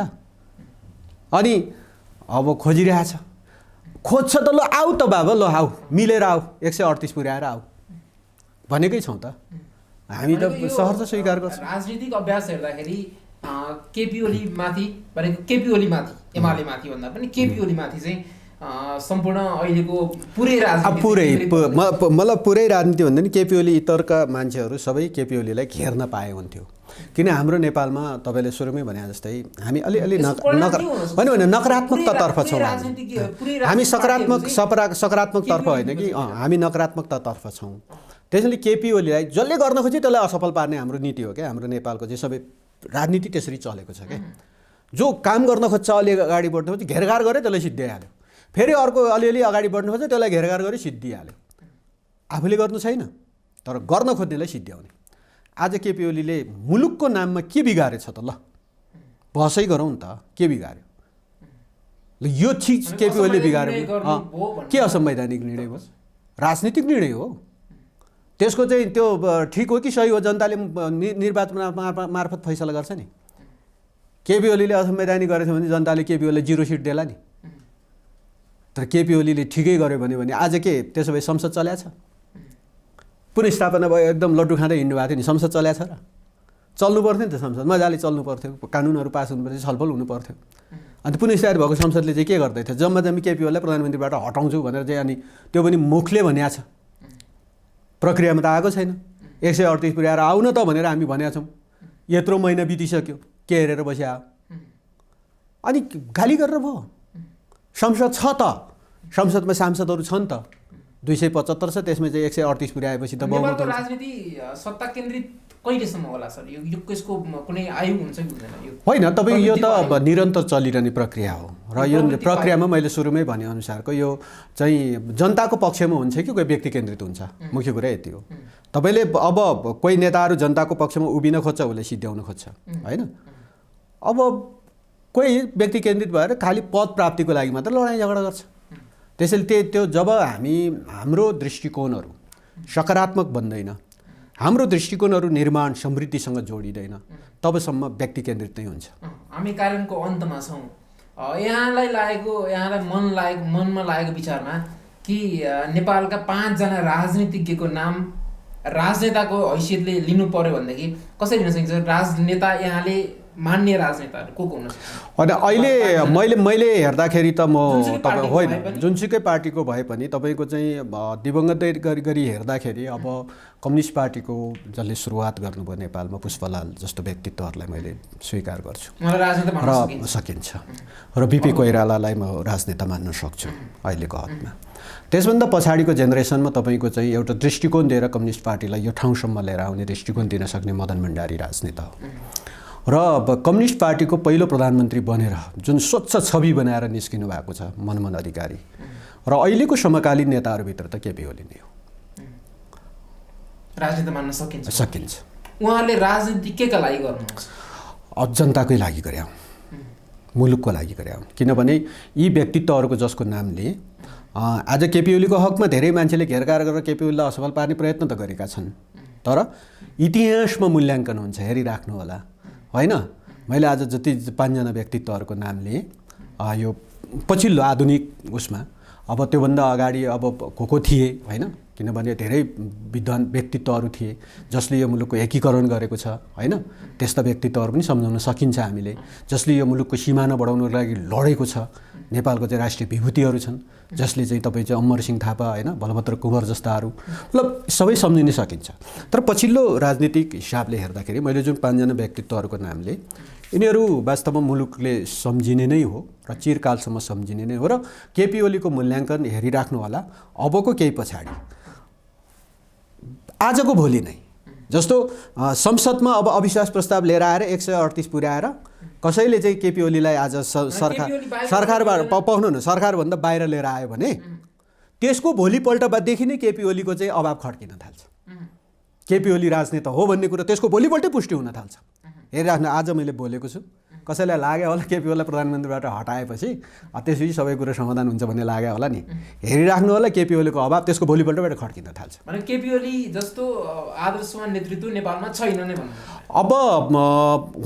अनि अब खोजिरहेछ, खोज्छ त, ल आऊ त बाबा, ल आऊ, मिलेर आऊ, 138 पुर्याएर आऊ भनेकै छौँ त हामी त। सहर स्वीकार गर्छ। राजनीतिक अभ्यास हेर्दाखेरि केपी ओली माथि भनेको केपी ओली माथि एमाले माथि भन्दा पनि केपी ओली माथि चाहिँ सम्पूर्ण अहिलेको पुरै राजनीति मतलब पुरै राजनीति भन्दा नि केपी ओली इतरका मान्छेहरू सबै केपी ओलीलाई घेर्न पाए हुन्थ्यो। किन हाम्रो नेपालमा तपाईँले सुरुमै भने जस्तै हामी अलिअलि नकारात्मकतातर्फ छौँ। हामी सकारात्मकतर्फ होइन कि हामी नकारात्मकतातर्फ छौँ। त्यसैले केपी ओलीलाई जसले गर्न खोज्यो त्यसलाई असफल पार्ने हाम्रो नीति हो क्या। हाम्रो नेपालको चाहिँ सबै राजनीति त्यसरी चलेको छ क्या। जो काम गर्न खोज्छ, अलि अगाडि बढ्नु खोज्छ, घेरघार गऱ्यो त्यसलाई सिद्धिहाल्यो। फेरि अर्को अलिअलि अगाडि बढ्नु खोज्छ, त्यसलाई घेरघार गरी सिद्धिहाल्यो। आफूले गर्नु छैन तर गर्न खोज्नेलाई सिद्ध्याउने। आज केपी ओलीले मुलुकको नाममा के बिगारेछ त? ल बहसै गरौँ नि त, के बिगार्यो? ल यो चिज केपी ओलीले बिगार्यो। के असंवैधानिक निर्णय भयो? राजनीतिक निर्णय हो। त्यसको चाहिँ त्यो ठिक हो कि सही हो जनताले निर्वाचन मार्फत फैसला गर्छ नि। केपी ओलीले असंवैधानिक गरेछ भने जनताले केपी ओलीलाई 0 सिट देला नि। तर केपी ओलीले ठिकै गर्यो भने आज के त्यसो भए संसद चल्या छ? पुनर्स्थापना भयो, एकदम लड्डु खाँदै हिँड्नु भएको थियो नि, संसद चल्या छ र? चल्नु पर्थ्यो नि त संसद, मजाले चल्नु पर्थ्यो, कानुनहरू पास हुनु पर्थ्यो, छलफल हुनु पर्थ्यो। अनि पुनर्स्थापित भएको संसदले चाहिँ के गर्दै थियो? जम्मा केपी ओलीलाई प्रधानमन्त्रीबाट हटाउँछु भनेर चाहिँ अनि त्यो पनि मुखले भनिएको छ, प्रक्रियामा त आएको छैन। 138 पुर्याएर आउन त भनेर हामी भनेका छौँ। यत्रो महिना बितिसक्यो, के हेरेर बस्या? अनि गाली गरेर भयो? संसद छ त, संसदमा सांसदहरू छन् त, 275 छ, त्यसमा चाहिँ 138 पुर्याएपछि त बहुमत। राजनीति सत्ता केन्द्रित कहिलेसम्म होला सर? यो यसको कुनै आयु हुन्छ कि हुँदैन? होइन, तपाईँ यो त अब निरन्तर चलिरहने प्रक्रिया हो र यो प्रक्रियामा मैले सुरुमै भनेअनुसारको यो चाहिँ जनताको पक्षमा हुन्छ कि कोही व्यक्ति केन्द्रित हुन्छ? मुख्य कुरा यति हो। तपाईँले अब कोही नेताहरू जनताको पक्षमा उभिन खोज्छ, उसले सिद्ध्याउन खोज्छ होइन। अब कोही व्यक्ति केन्द्रित भएर खालि पद प्राप्तिको लागि मात्र लडाइँ झगडा गर्छ। त्यसैले त्यो जब हाम्रो दृष्टिकोणहरू सकारात्मक बन्दैन, हाम्रो दृष्टिकोणहरू निर्माण समृद्धिसँग जोडिँदैन, तबसम्म व्यक्ति केन्द्रित नै हुन्छ। हामी कार्यक्रमको अन्तमा छौँ। यहाँलाई मनमा लागेको विचारमा कि नेपालका 5 जना राजनीतिज्ञको नाम राजनेताको हैसियतले लिनु पर्यो भनेदेखि कसरी लिन सकिन्छ? राजनेता यहाँले मान्य राजनेताहरू को हुन सक्छ? होइन, अहिले मैले हेर्दाखेरि त म तपाईँ होइन, जुनसुकै पार्टीको भए पनि तपाईँको चाहिँ दिवंगत गरी हेर्दाखेरि अब कम्युनिस्ट पार्टीको जसले सुरुवात गर्नुभयो नेपालमा, पुष्पलाल जस्तो व्यक्तित्वहरूलाई मैले स्वीकार गर्छु र सकिन्छ। र बिपी कोइरालालाई म राजनेता मान्न सक्छु अहिलेको हदमा। त्यसभन्दा पछाडिको जेनेरेसनमा तपाईँको चाहिँ एउटा दृष्टिकोण दिएर कम्युनिस्ट पार्टीलाई यो ठाउँसम्म लिएर आउने दृष्टिकोण दिन सक्ने मदन भण्डारी राजनेता हो। र अब कम्युनिस्ट पार्टीको पहिलो प्रधानमन्त्री बनेर जुन स्वच्छ छवि बनाएर निस्किनु भएको छ मनमोहन अधिकारी, र अहिलेको समकालीन नेताहरूभित्र त केपी ओली नै हो। राजनीति मान्न सकिन्छ। उहाँले राजनीति केका लागि गर्नुहुन्छ? अब जनताकै लागि गरे हुन्, मुलुकको लागि गरे हुन्। किनभने यी व्यक्तित्वहरूको जसको नामले आज केपी ओलीको हकमा धेरै मान्छेले घेरघार गरेर केपी ओलीलाई असफल पार्ने प्रयत्न त गरेका छन्, तर इतिहासमा मूल्याङ्कन हुन्छ, हेरिराख्नु होला होइन। मैले आज जति 5 जना व्यक्तित्वहरूको नाम लिएँ, यो पछिल्लो आधुनिक उसमा अब त्योभन्दा अगाडि अब को थिए होइन, किनभने धेरै विद्वान व्यक्तित्वहरू थिए जसले यो मुलुकको एकीकरण गरेको छ होइन। त्यस्ता व्यक्तित्वहरू पनि सम्झाउन सकिन्छ हामीले, जसले यो मुलुकको सिमाना बढाउनको लागि लडेको छ। नेपालको चाहिँ राष्ट्रिय विभूतिहरू छन् जसले चाहिँ तपाईँ चाहिँ अमरसिंह थापा होइन, बलभद्र कुँवर जस्ताहरू, मतलब सबै सम्झिन सकिन्छ। तर पछिल्लो राजनीतिक हिसाबले हेर्दाखेरि मैले जुन 5 जना व्यक्तित्वहरूको नामले, यिनीहरू वास्तवमा मुलुकले सम्झिने नै हो र चिरकालसम्म सम्झिने नै हो। र केपी ओलीको मूल्याङ्कन हेरिराख्नु होला अबको केही पछाडि, आजको भोलि नै, जस्तो संसदमा अब अविश्वास प्रस्ताव लिएर आएर 138 पुर्याएर कसैले चाहिँ केपी ओलीलाई आज सरकारबाट पाउनु न सरकारभन्दा बाहिर लिएर आयो भने त्यसको भोलिपल्टदेखि नै केपी ओलीको चाहिँ अभाव खड्किन थाल्छ। केपी ओली राजनेता हो भन्ने कुरा त्यसको भोलिपल्टै पुष्टि हुन थाल्छ। हेरिराख्नु, आज मैले बोलेको छु, कसैलाई लाग्यो होला केपी ओलीलाई प्रधानमन्त्रीबाट हटाएपछि त्यसपछि सबै कुरा समाधान हुन्छ भन्ने लाग्यो होला नि। हेरिराख्नु होला, केपी ओलीको अभाव त्यसको भोलिपल्टबाट खड्किन थाल्छ। भने केपी ओली जस्तो आदर्शवान नेतृत्व नेपालमा छैन नै भन्नु? अब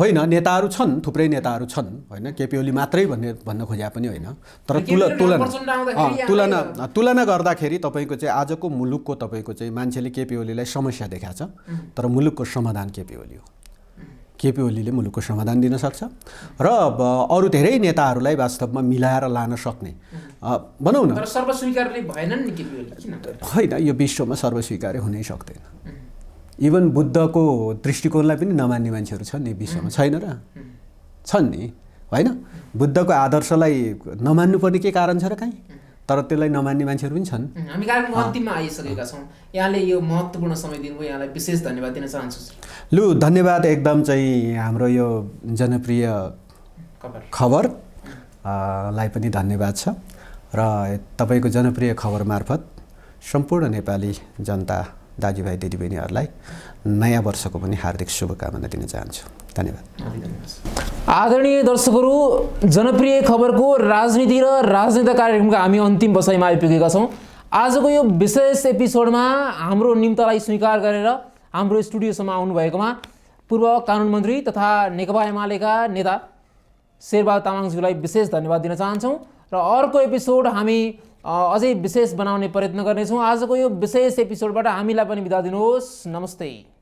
होइन, नेताहरू छन्, थुप्रै नेताहरू छन् होइन, केपी ओली मात्रै भन्न खोजे पनि होइन। तर तुलना गर्दाखेरि तपाईँको चाहिँ आजको मुलुकको तपाईँको चाहिँ मान्छेले केपी ओलीलाई समस्या देखाएको छ, तर मुलुकको समाधान केपी ओली हो। केपी ओलीले मुलुकको समाधान दिन सक्छ र अरू धेरै नेताहरूलाई वास्तवमा मिलाएर लान सक्ने भनौँ न। तर सर्वस्वीकार्य भएनन् नि केपी ओली, किन? होइन, यो विश्वमा सर्वस्वीकार्य हुनै सक्दैन। इभन बुद्धको दृष्टिकोणलाई पनि नमान्ने मान्छेहरू छन् नि विश्वमा, छैन र? छन् नि होइन। बुद्धको आदर्शलाई नमान्नुपर्ने के कारण छ र काहीँ? तर त्यसलाई नमान्ने मान्छेहरू पनि छन्। हामी कार्यक्रमको अन्तिममा आइसकेका छौँ। यहाँले यो महत्त्वपूर्ण समय दिनुभयो, यहाँलाई विशेष धन्यवाद दिन चाहन्छु। लु, धन्यवाद। एकदम चाहिँ हाम्रो यो जनप्रिय खबर लाई पनि धन्यवाद छ र तपाईँको जनप्रिय खबर मार्फत सम्पूर्ण नेपाली जनता दाजुभाइ दिदीबहिनीहरूलाई नयाँ वर्षको पनि हार्दिक शुभकामना दिन चाहन्छु। धन्यवाद। आदरणीय दर्शकहरू, जनप्रिय खबरको राजनीति र राजनेता कार्यक्रमका हामी अन्तिम बसाइमा आइपुगेका छौँ। आजको यो विशेष एपिसोडमा हाम्रो निम्तालाई स्वीकार गरेर हाम्रो स्टुडियोसम्म आउनुभएकोमा पूर्व कानुन मन्त्री तथा नेकपा एमालेका नेता शेरबहादुर तामाङज्यूलाई विशेष धन्यवाद दिन चाहन्छौँ र अर्को एपिसोड हामी अझै विशेष बनाउने प्रयत्न गर्नेछौँ। आजको यो विशेष एपिसोडबाट हामीलाई पनि बिदा दिनुहोस्। नमस्ते।